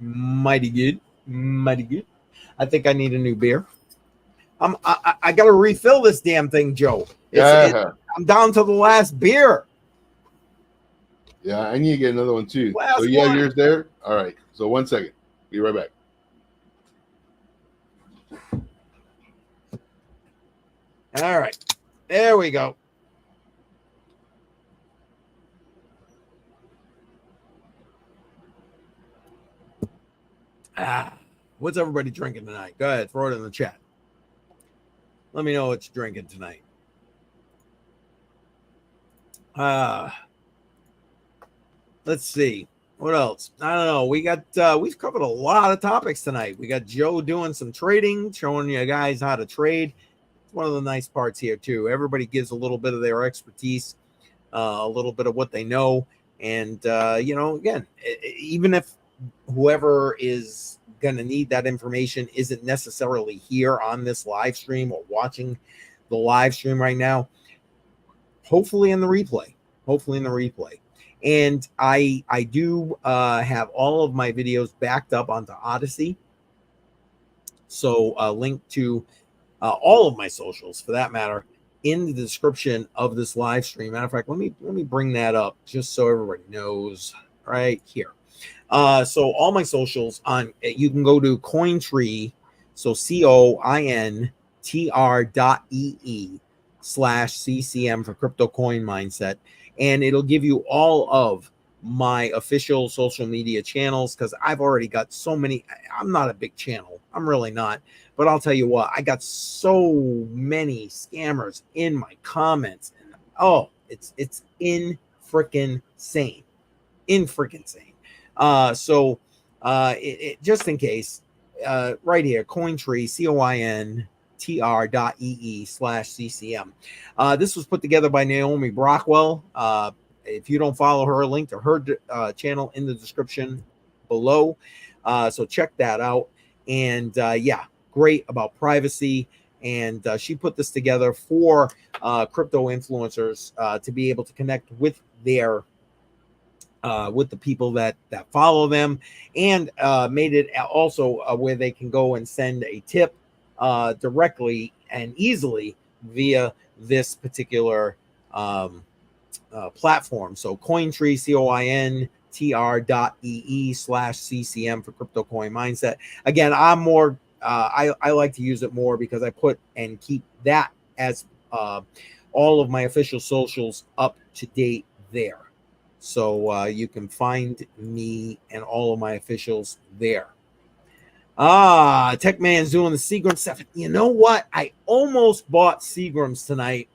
mighty good. I think I need a new beer. I got to refill this damn thing, Joe. I'm down to the last beer. Yeah, I need to get another one too. So you have yours there? All right. So 1 second. Be right back. All right. There we go. What's everybody drinking tonight? Go ahead, throw it in the chat. Let me know what you're drinking tonight. Let's see. What else? I don't know. We've covered a lot of topics tonight. We got Joe doing some trading, showing you guys how to trade. It's one of the nice parts here too. Everybody gives a little bit of their expertise, a little bit of what they know, and again, even if whoever is going to need that information isn't necessarily here on this live stream or watching the live stream right now, hopefully in the replay. And I do have all of my videos backed up onto Odyssey. So link to all of my socials, for that matter, in the description of this live stream. Matter of fact, let me bring that up just so everybody knows right here. So all my socials on, you can go to Cointree, so cointr.ee/CCM for Crypto Coin Mindset, and it'll give you all of my official social media channels, because I've already got so many. I'm not a big channel, I'm really not, but I'll tell you what, I got so many scammers in my comments, and it's in freaking sane. So just in case, right here, Cointree, cointr.ee/CCM. This was put together by Naomi Brockwell. If you don't follow her, link to her channel in the description below. So check that out. And great about privacy. And she put this together for crypto influencers to be able to connect with their with the people that follow them, and made it also where they can go and send a tip directly and easily via this particular platform. So Cointree, cointr.ee/CCM for Crypto Coin Mindset. Again, I'm more I like to use it more because I put and keep that as all of my official socials up to date there. So you can find me and all of my officials there. Tech Man's doing the Seagram 7. You know what? I almost bought Seagrams tonight,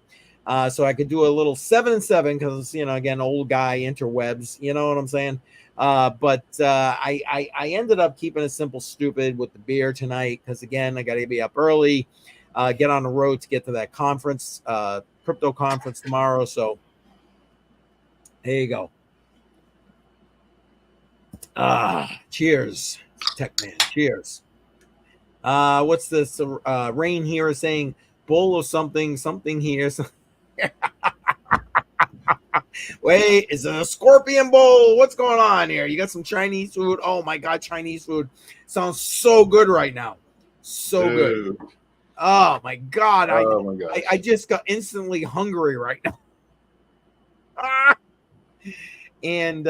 so I could do a little 7 and 7 because, again, old guy interwebs. You know what I'm saying? But I ended up keeping it simple, stupid with the beer tonight because, again, I got to be up early, get on the road to get to that conference, crypto conference tomorrow. So there you go. Cheers, Tech Man. Cheers. What's this? Rain here is saying bowl of something here. Wait, is it a scorpion bowl? What's going on here? You got some Chinese food? Oh my God, Chinese food sounds so good right now. So good. Oh my God. Oh my God. I just got instantly hungry right now. And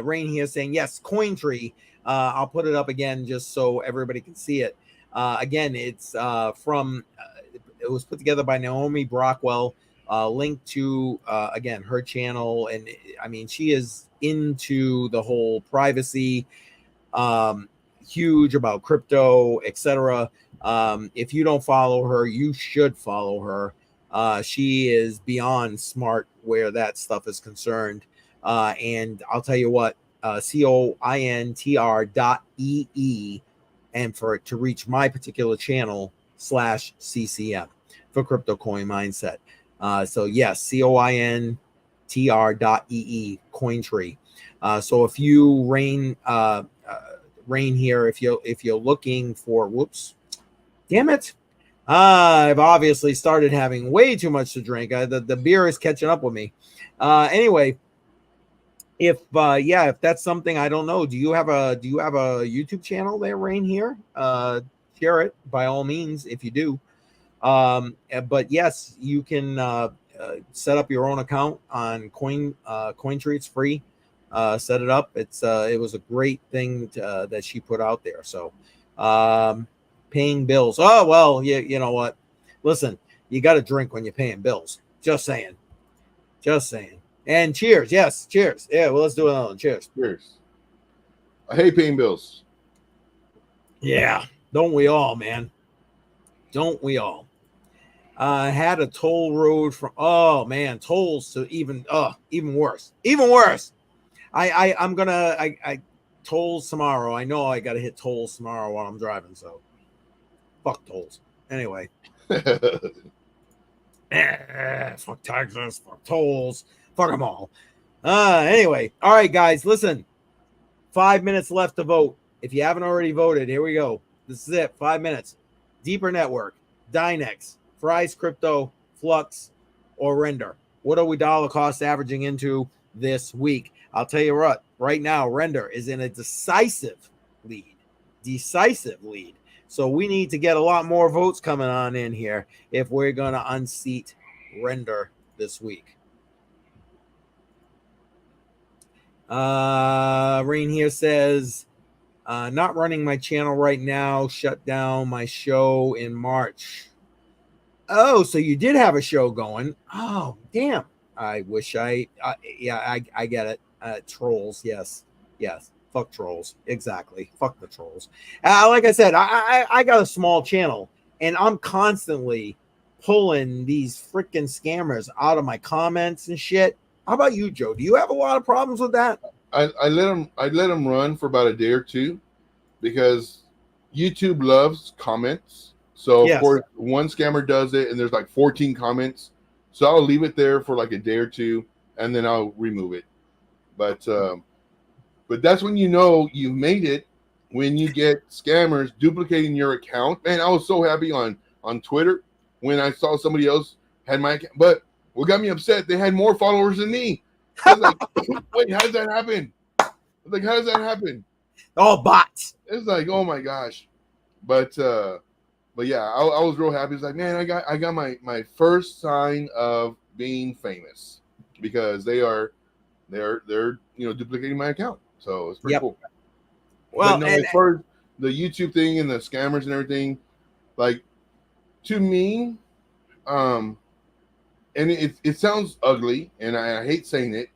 Rain here saying, yes, Cointree. I'll put it up again just so everybody can see it. Again, it's from, it was put together by Naomi Brockwell, linked to, again, her channel. And I mean, she is into the whole privacy, huge about crypto, etc. If you don't follow her, you should follow her. She is beyond smart where that stuff is concerned. And I'll tell you what, cointr.ee, and for it to reach my particular channel /CCM for Crypto Coin Mindset. So yes, cointr.ee, Cointree. So if you Rain here, if you're looking for, whoops, damn it. I've obviously started having way too much to drink. The beer is catching up with me. Anyway, if that's something, I don't know. Do you have a YouTube channel there, Rain here? Share it by all means if you do. But yes, you can set up your own account on Cointree. It's free. Set it up. It was a great thing that she put out there. So paying bills. Oh well, you know what? Listen, you got to drink when you're paying bills. Just saying. And cheers. Yes, cheers. Yeah, well, let's do another one. Cheers. Cheers. I hate paying bills. Yeah, don't we all, man? Don't we all? Had a toll road from, oh man, tolls to even worse. I tolls tomorrow. I know I got to hit tolls tomorrow while I'm driving, so fuck tolls. Anyway, fuck taxes, fuck tolls, fuck them all. Anyway, all right, guys, listen. 5 minutes left to vote. If you haven't already voted, here we go. This is it. 5 minutes. Deeper Network, Dynex, Fry's Crypto, Flux, or Render. What are we dollar cost averaging into this week? I'll tell you what, right now, Render is in a decisive lead. So we need to get a lot more votes coming on in here if we're going to unseat Render this week. Rain here says, not running my channel right now, shut down my show in March. Oh, so you did have a show going. Oh, damn. I wish I get it. Trolls. Yes. Fuck trolls. Exactly. Fuck the trolls. Like I said, I got a small channel and I'm constantly pulling these freaking scammers out of my comments and shit. How about you, Joe? Do you have a lot of problems with that? I let them run for about a day or two because YouTube loves comments. So Yes. of course, one scammer does it, and there's like 14 comments. So I'll leave it there for like a day or two, and then I'll remove it. But that's when you know you've made it, when you get scammers duplicating your account. Man, I was so happy on Twitter when I saw somebody else had my account. But what got me upset, they had more followers than me. I was like, wait, how does that happen? I was like, how does that happen? Oh, bots. It's like, oh my gosh. But yeah, I was real happy. It's like, man, I got my first sign of being famous because they're duplicating my account. So it's pretty cool. Well, but no, as far as the YouTube thing and the scammers and everything, like, to me, and it sounds ugly, and I hate saying it,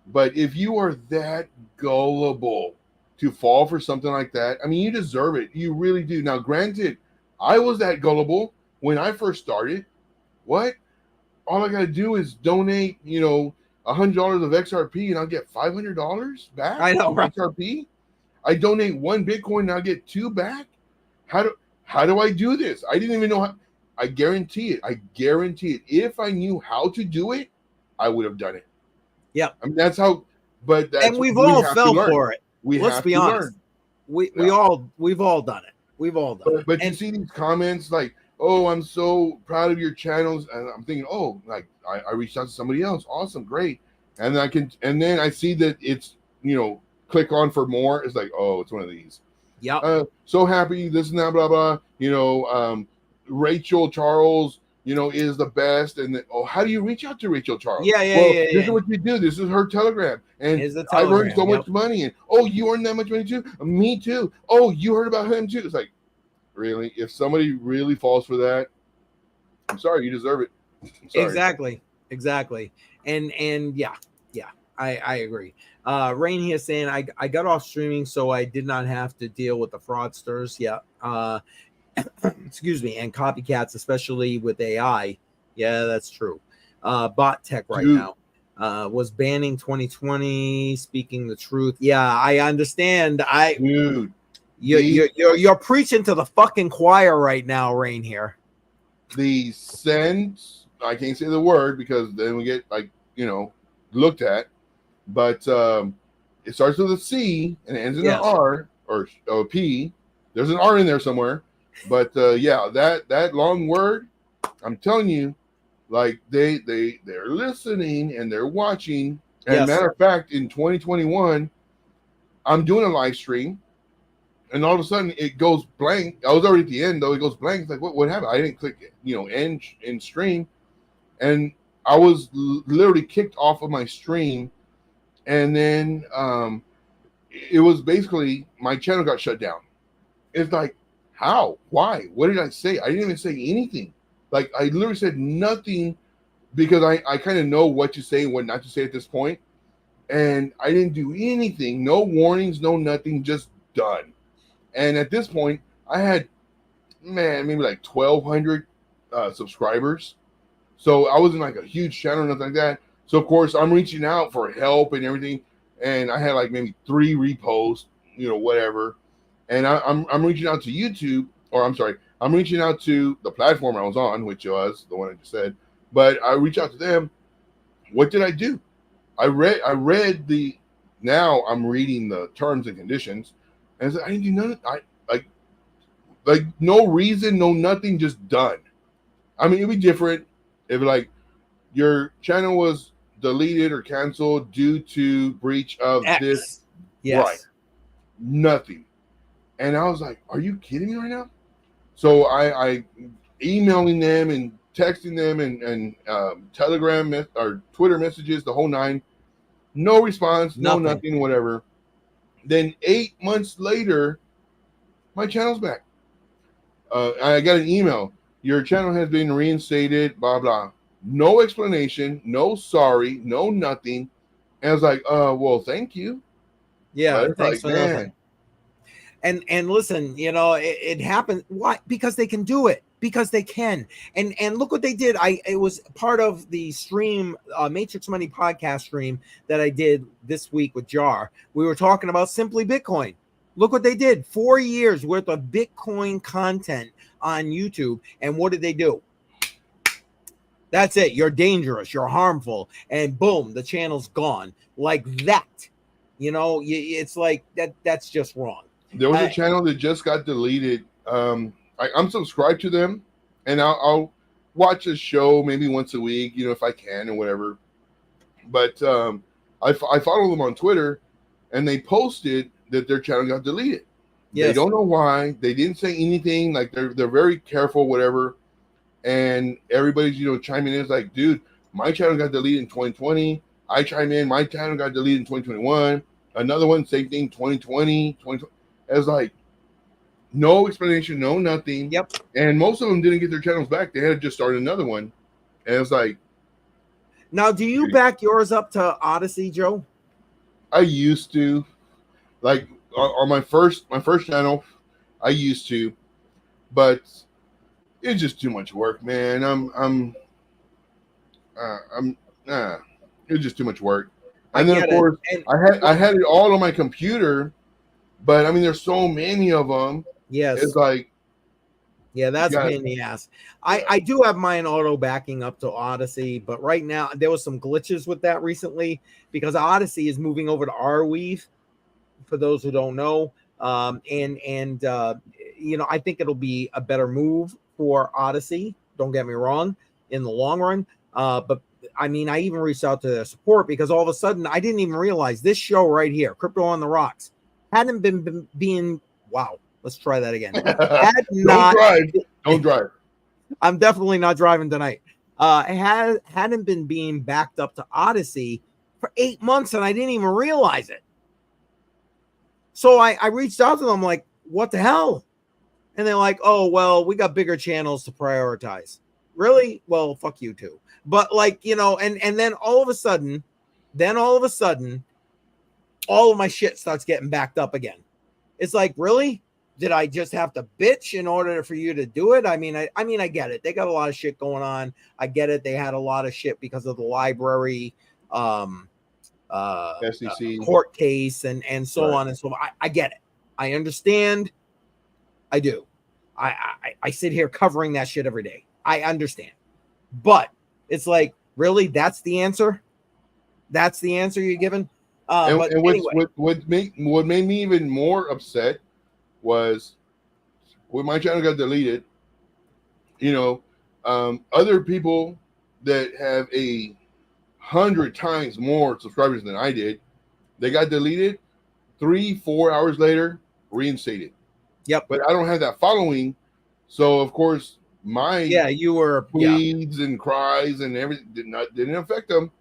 but if you are that gullible to fall for something like that, I mean, you deserve it. You really do. Now, granted, I was that gullible when I first started. What? All I got to do is donate, $100 of XRP, and I'll get $500 back. I know, right? XRP. I donate 1 Bitcoin, and I'll get 2 back. How do I do this? I didn't even know how. I guarantee it. If I knew how to do it, I would have done it. Yeah. I mean, that's how. But that's, and we've all fell for it. Let's be honest. We've all done it. We've all done it. But you see these comments like, "Oh, I'm so proud of your channels," and I'm thinking, "Oh, like I reached out to somebody else. Awesome, great." And then I see that it's click on for more. It's like, oh, it's one of these. Yeah. So happy, this and that, blah blah. Rachel Charles, is the best. And then, how do you reach out to Rachel Charles? This is what you do. This is her Telegram. And I've earned so much money. And, you earned that much money too? Me too. Oh, you heard about him too? It's like, really? If somebody really falls for that, I'm sorry, you deserve it. Exactly. And yeah, I agree. Rain here saying, I got off streaming, so I did not have to deal with the fraudsters. Yeah. Excuse me, and copycats, especially with AI. Yeah, that's true. Bot tech now was banning 2020. Speaking the truth. Yeah, I understand. You're preaching to the fucking choir right now, Rain here. The sense, I can't say the word because then we get looked at. But it starts with a C and it ends in an R or a P. There's an R in there somewhere. But that long word, I'm telling you, like they're listening and they're watching. And matter of fact, in 2021, I'm doing a live stream, and all of a sudden it goes blank. I was already at the end though. It goes blank. It's like what happened? I didn't click end stream, and I was literally kicked off of my stream, and then it was basically my channel got shut down. It's like, how? Why? What did I say? I didn't even say anything. Like, I literally said nothing because I kind of know what to say and what not to say at this point. And I didn't do anything. No warnings, no nothing, just done. And at this point, I had, maybe like 1,200 subscribers. So I wasn't like a huge channel or nothing like that. So of course I'm reaching out for help and everything. And I had like maybe 3 reposts, whatever. And I'm reaching out to YouTube, or I'm sorry, I'm reaching out to the platform I was on, which was the one I just said. But I reach out to them. What did I do? I read the. Now I'm reading the terms and conditions, and I said I didn't do none. Like no reason, no nothing, just done. I mean, it'd be different if like your channel was deleted or canceled due to breach of X. this. Yes. Right. Nothing. And I was like, are you kidding me right now? So I emailing them and texting them and Telegram or Twitter messages, the whole 9. No response, nothing, whatever. Then 8 months later, my channel's back. I got an email. Your channel has been reinstated, blah, blah. No explanation, no sorry, no nothing. And I was like, well, thank you. Yeah, thanks like, for nothing. And listen, it happened. Why? Because they can do it. Because they can. And look what they did. It was part of the stream, Matrix Money podcast stream that I did this week with Jar. We were talking about Simply Bitcoin. Look what they did. 4 years worth of Bitcoin content on YouTube. And what did they do? That's it. You're dangerous. You're harmful. And boom, the channel's gone. Like that. It's like that. That's just wrong. There was a channel that just got deleted. I'm subscribed to them, and I'll watch a show maybe once a week, if I can or whatever. But I follow them on Twitter, and they posted that their channel got deleted. Yes. They don't know why. They didn't say anything. Like they're very careful, whatever. And everybody's chiming in. It's like, dude, my channel got deleted in 2020. I chime in. My channel got deleted in 2021. Another one, same thing, 2020. It's like no explanation, no nothing. Yep. And most of them didn't get their channels back. They had to just start another one. And it's like, now, do you back yours up to Odyssey, Joe? I used to, like on my first channel, I used to, but it's just too much work, man. It's just too much work. And then of course, I had it all on my computer. But I mean, there's so many of them. Yes. It's like, yeah, that's a pain in the ass. I do have mine auto backing up to Odyssey, but right now there was some glitches with that recently because Odyssey is moving over to Arweave. For those who don't know, I think it'll be a better move for Odyssey. Don't get me wrong, in the long run. But I mean, I even reached out to their support because all of a sudden I didn't even realize this show right here, Crypto on the Rocks, hadn't been being wow. Let's try that again. Don't drive. I'm definitely not driving tonight. It hadn't been being backed up to Odyssey for 8 months, and I didn't even realize it. So I reached out to them like, what the hell? And they're like, oh, well, we got bigger channels to prioritize. Really? Well, fuck you too. But like, and then all of a sudden, all of my shit starts getting backed up again. It's like, really? Did I just have to bitch in order for you to do it? I mean, I get it. They got a lot of shit going on. I get it. They had a lot of shit because of the library, SEC court case and so on and so on. I get it. I understand. I do. I sit here covering that shit every day. I understand. But it's like, really? That's the answer? That's the answer you're giving? But anyway. What made me even more upset was when my channel got deleted, other people that have 100 times more subscribers than I did, they got deleted 3-4 hours later, reinstated. Yep. But I don't have that following. So of course my you were pleads and cries and everything didn't affect them.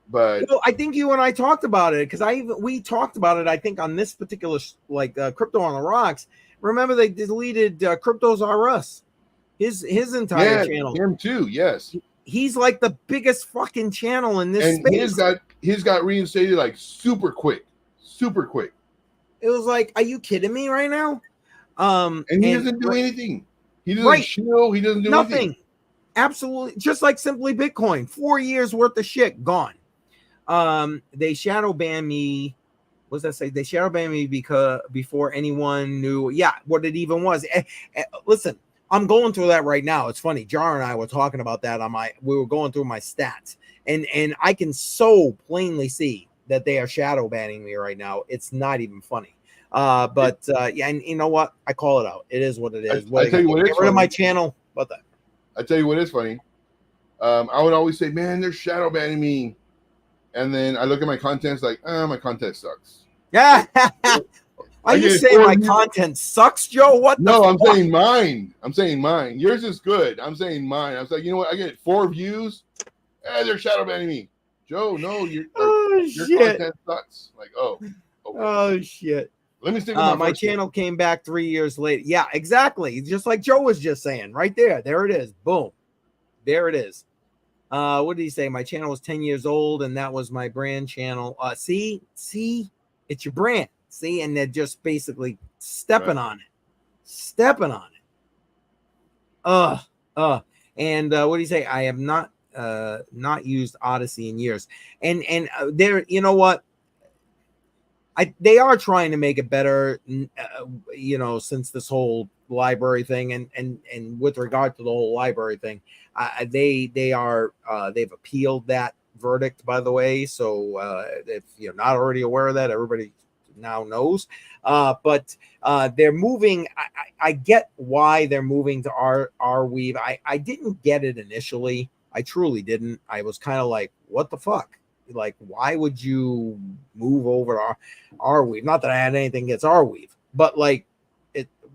But I think you and I talked about it because we talked about it. I think on this particular Crypto on the Rocks. Remember they deleted Cryptos R Us, his entire channel. Him too. Yes, he's like the biggest fucking channel in this space. His got reinstated like super quick. It was like, are you kidding me right now? And he doesn't do anything. He doesn't Right. chill. He doesn't do Nothing. anything. Absolutely. Just like Simply Bitcoin. 4 years worth of shit gone. They shadow banned me. What does that say? They shadow banned me because before anyone knew, what it even was. Listen, I'm going through that right now. It's funny. Jar and I were talking about that we were going through my stats, and I can so plainly see that they are shadow banning me right now. It's not even funny. But and you know what? I call it out. It is what it is. I tell you what, get rid of my channel. What the? I tell you what is funny. I would always say, man, they're shadow banning me. And then I look at my content, it's like, my content sucks. Yeah. Are you saying my content sucks, Joe? What? No, I'm saying mine. I'm saying mine. Yours is good. I'm saying mine. I was like, you know what? I get 4 views. They're shadow banning me. Joe, no, your content sucks. Like, okay. Oh shit. Let me stick with my channel came back 3 years later. Yeah, exactly. Just like Joe was just saying, right there. There it is. Boom. There it is. What did he say? My channel was 10 years old, and that was my brand channel. See, it's your brand. See, and they're just basically stepping on it. And what do you say? I have not used Odyssey in years, and there, you know what? They are trying to make it better, since this whole library thing, and with regard to the whole library thing, they've appealed that verdict, by the way. So if you're not already aware of that, everybody now knows. But they're moving. I get why they're moving to Arweave. I didn't get it initially. I truly didn't. I was kind of like, what the fuck? Like, why would you move over to Arweave? Not that I had anything against Arweave, but like,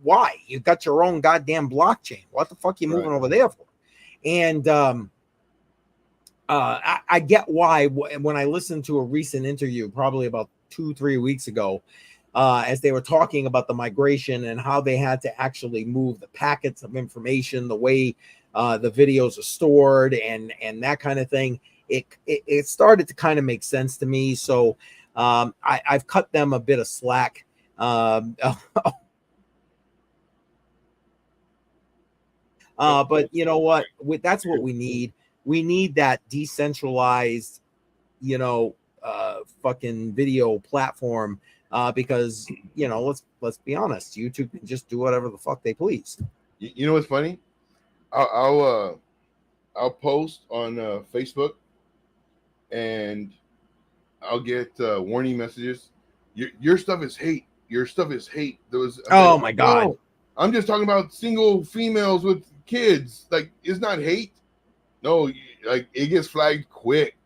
why? You got your own goddamn blockchain. What the fuck are you moving over there for? And I get why. When I listened to a recent interview, probably about 2-3 weeks ago, as they were talking about the migration and how they had to actually move the packets of information, the way the videos are stored, and that kind of thing. It started to kind of make sense to me. So I've cut them a bit of slack. But you know what? That's what we need. We need that decentralized, fucking video platform. Because let's be honest, YouTube can just do whatever the fuck they please. You know what's funny? I'll post on Facebook, and I'll get warning messages. Your stuff is hate. Your stuff is hate. My God. No, I'm just talking about single females with kids. Like, it's not hate. No, like, it gets flagged quick.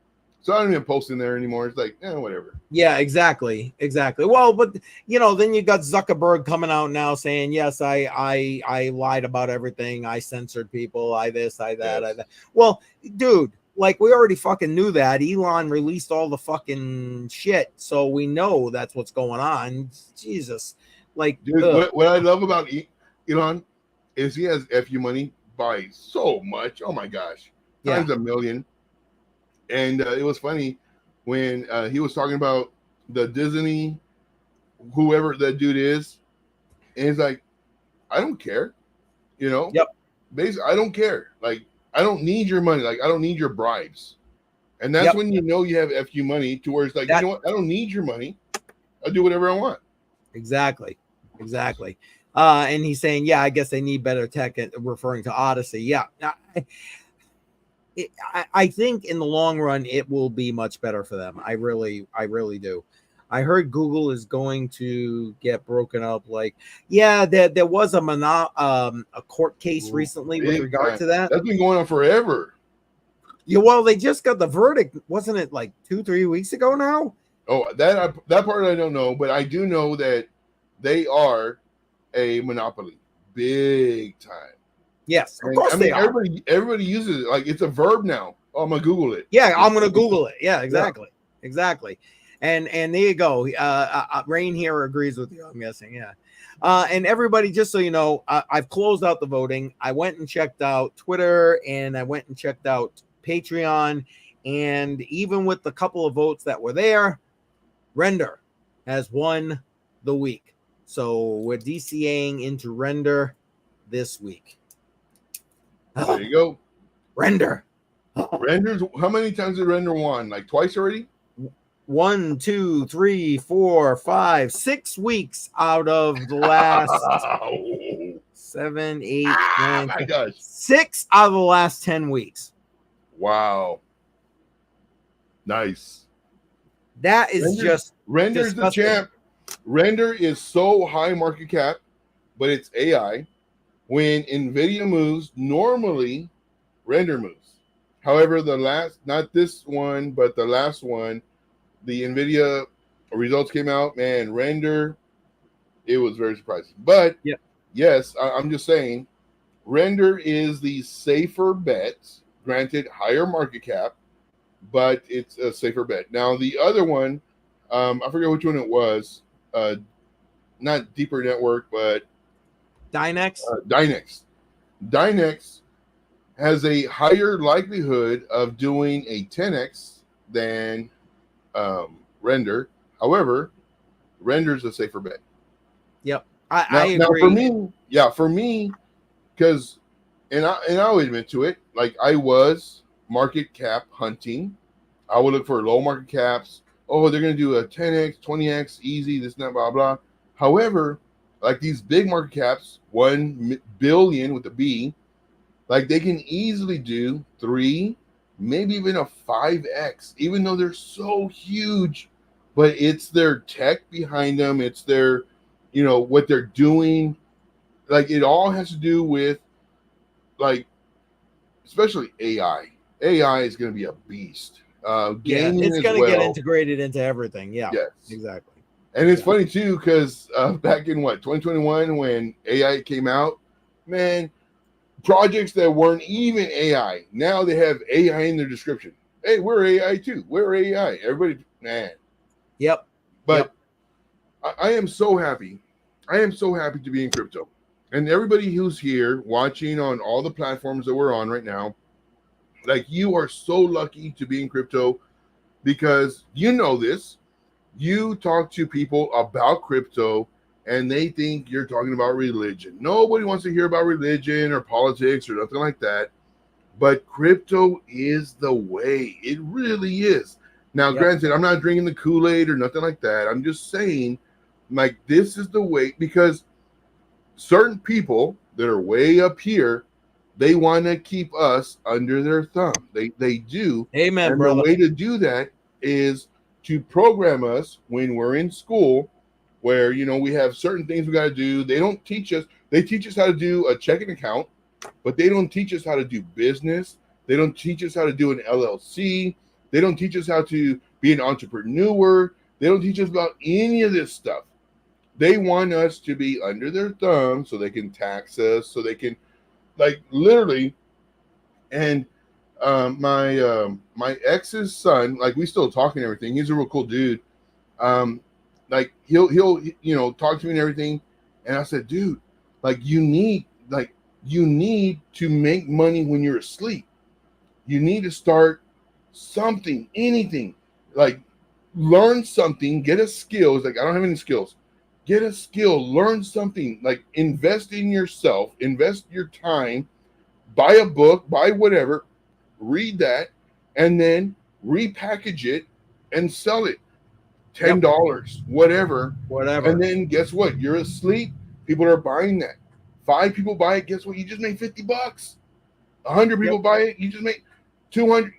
So I don't even post in there anymore. It's like, whatever. Yeah, exactly. Well, but then you got Zuckerberg coming out now saying, yes, I lied about everything. I censored people. I this, I that, yes. I that. Well, dude, like, we already fucking knew that. Elon released all the fucking shit, so we know that's what's going on. Jesus, like, dude, what I love about Elon is he has FU money by so much. Oh my gosh, times a million. And it was funny when he was talking about the Disney, whoever that dude is, and he's like, I don't care, Yep. Basically, I don't care. Like, I don't need your money. Like, I don't need your bribes. And that's when you have FU money, to where it's like, you know what? I don't need your money. I'll do whatever I want. Exactly. And he's saying, I guess they need better tech, referring to Odyssey. Yeah. I think in the long run, it will be much better for them. I really do. I heard Google is going to get broken up. Like, there was a court case recently with regard to that. That's been going on forever. Yeah, well, they just got the verdict. Wasn't it like 2-3 weeks ago now? Oh, that part I don't know, but I do know that they are a monopoly, big time. Yes, of course they are. Everybody uses it. Like, it's a verb now. Oh, I'm gonna Google it. Yeah, I'm gonna Google it. Yeah, exactly. And there you go. Rain here agrees with you, I'm guessing. Yeah. And everybody, just so you know, I've closed out the voting. I went and checked out Twitter, and I went and checked out Patreon, and even with the couple of votes that were there, Render has won the week. So we're DCAing into Render this week. There you go. Render. Renders. How many times did Render won? Like twice already? 1, 2, 3, 4, 5, 6 weeks out of the last Oh, 7, 8, ah, 9, my gosh. 6 out of the last 10 weeks. Wow. Nice. That is just Render's the disgusting. champ. Render is so high market cap, but it's AI. When NVIDIA moves, normally Render moves. However, not this one, but the last one, the NVIDIA results came out, man, Render, it was very surprising. But Yep. yes, I'm just saying, Render is the safer bet. Granted, higher market cap, but it's a safer bet. Now, the other one, I forget which one it was. Not Deeper Network, but Dynex. Dynex. Dynex has a higher likelihood of doing a 10x than Render. However, Render's a safer bet. Yep, I agree. Now for me, because and I'll admit to it, like I was market cap hunting. I would look for low market caps. Oh, they're gonna do a 10x, 20x, easy, this and that, blah blah. However, like these big market caps, 1 billion with a B, like they can easily do 3, maybe even a 5x, even though they're so huge. But it's their tech behind them. It's their, what they're doing. Like it all has to do with, like, especially AI. AI is going to be a beast. Gaming it's going to get integrated into everything. Yeah, yes, exactly. And it's funny too because back in 2021 when AI came out, man, projects that weren't even AI, now they have AI in their description. Hey, we're AI too. We're AI. Everybody, man. Yep. But I am so happy. I am so happy to be in crypto. And everybody who's here watching on all the platforms that we're on right now, like you are so lucky to be in crypto because you know this. You talk to people about crypto and they think you're talking about religion. Nobody wants to hear about religion or politics or nothing like that. But crypto is the way. It really is. Now, granted, I'm not drinking the Kool-Aid or nothing like that. I'm just saying, like, this is the way, because certain people that are way up here, they want to keep us under their thumb. They do. Amen, and brother. The way to do that is to program us when we're in school, where, we have certain things we got to do. They don't teach us. They teach us how to do a checking account, but they don't teach us how to do business. They don't teach us how to do an LLC. They don't teach us how to be an entrepreneur. They don't teach us about any of this stuff. They want us to be under their thumb so they can tax us, so they can, like, literally. And my ex's son, like, we still talk and everything. He's a real cool dude. Like he'll talk to me and everything. And I said, dude, like you need to make money when you're asleep. You need to start something, anything, like learn something, get a skill. It's like, I don't have any skills. Get a skill, learn something, like invest in yourself, invest your time, buy a book, buy whatever, read that, and then repackage it and sell it. $10, whatever. And then guess what? You're asleep. People are buying that. 5 people buy it. Guess what? You just made $50. 100 people buy it. You just make 200.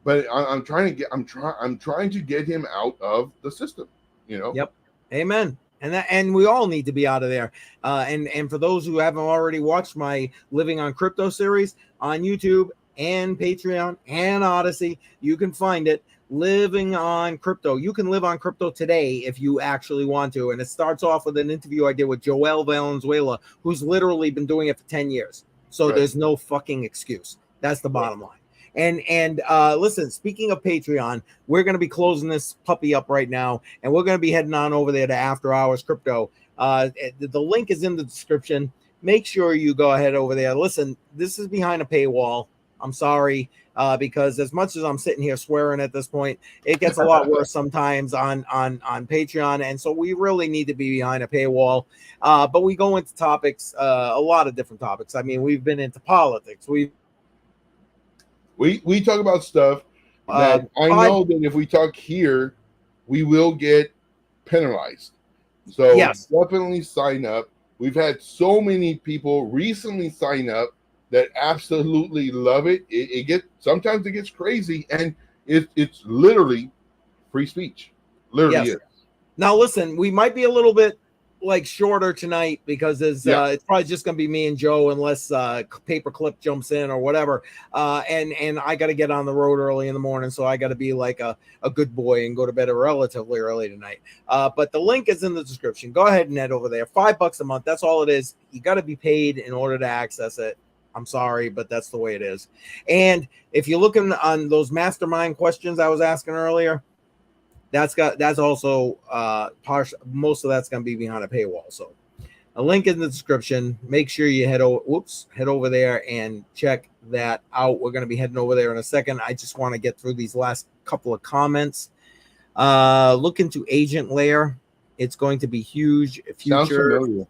But I'm trying to get him out of the system. Yep. Amen. And we all need to be out of there. And for those who haven't already watched my Living on Crypto series on YouTube and Patreon and Odyssey, you can find it. Living on Crypto. You can live on crypto today if you actually want to. And it starts off with an interview I did with Joel Valenzuela, who's literally been doing it for 10 years. So there's no fucking excuse. That's the bottom line. And listen, speaking of Patreon, we're going to be closing this puppy up right now, and we're going to be heading on over there to After Hours Crypto. The link is in the description. Make sure you go ahead over there. Listen, this is behind a paywall. I'm sorry, because as much as I'm sitting here swearing at this point, it gets a lot worse sometimes on Patreon, and so we really need to be behind a paywall. But we go into topics, a lot of different topics. I mean, we've been into politics. We talk about stuff that I know that if we talk here, we will get penalized. So yes, definitely sign up. We've had so many people recently sign up that absolutely love it. Sometimes it gets crazy, and it's literally free speech. Literally yes. is. Now listen, we might be a little bit like shorter tonight because it's probably just gonna be me and Joe unless Paperclip jumps in or whatever. And I got to get on the road early in the morning, so I got to be like a good boy and go to bed relatively early tonight. But the link is in the description. Go ahead and head over there. $5 a month. That's all it is. You got to be paid in order to access it. I'm sorry, but that's the way it is. And if you're looking on those mastermind questions I was asking earlier, that's also most of that's going to be behind a paywall. So a link in the description. Make sure you head over there and check that out. We're going to be heading over there in a second. I just want to get through these last couple of comments. Look into Agent Layer. It's going to be huge. Sounds familiar.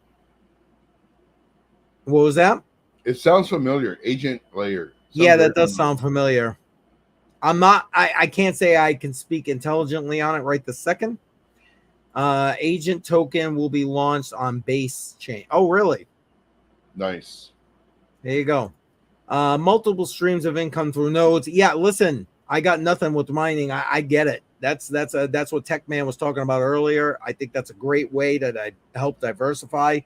What was that? It sounds familiar. Agent Layer. Yeah, that does sound familiar. I can't say I can speak intelligently on it right this second. Agent token will be launched on base chain. Oh, really? Nice. There you go. Multiple streams of income through nodes. Yeah, listen, I got nothing with mining. I get it. That's what Tech Man was talking about earlier. I think that's a great way to help diversify.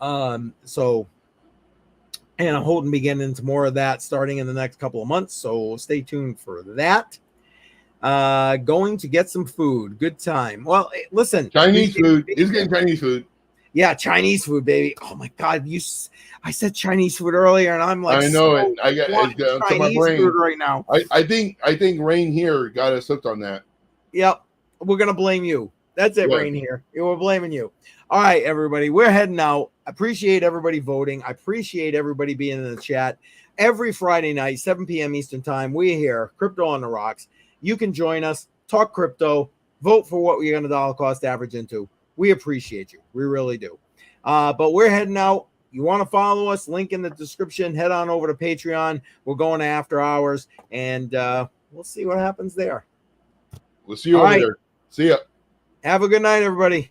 And I'm hoping to get into more of that starting in the next couple of months. So stay tuned for that. Going to get some food. Good time. Well, listen. Chinese food. He's getting Chinese food. Yeah, Chinese food, baby. Oh my God, I said Chinese food earlier, and I'm like, I know it. I got Chinese food right now. I think Rain here got us hooked on that. Yep, we're gonna blame you. That's it, Rain here. We're blaming you. All right, everybody, we're heading out. I appreciate everybody voting. I appreciate everybody being in the chat. Every Friday night, 7 p.m. Eastern time, we're here, Crypto on the Rocks. You can join us, talk crypto, vote for what we're going to dollar cost average into. We appreciate you. We really do. But we're heading out. You want to follow us, link in the description. Head on over to Patreon. We're going to after hours, and we'll see what happens there. We'll see you over there. See ya. Have a good night, everybody.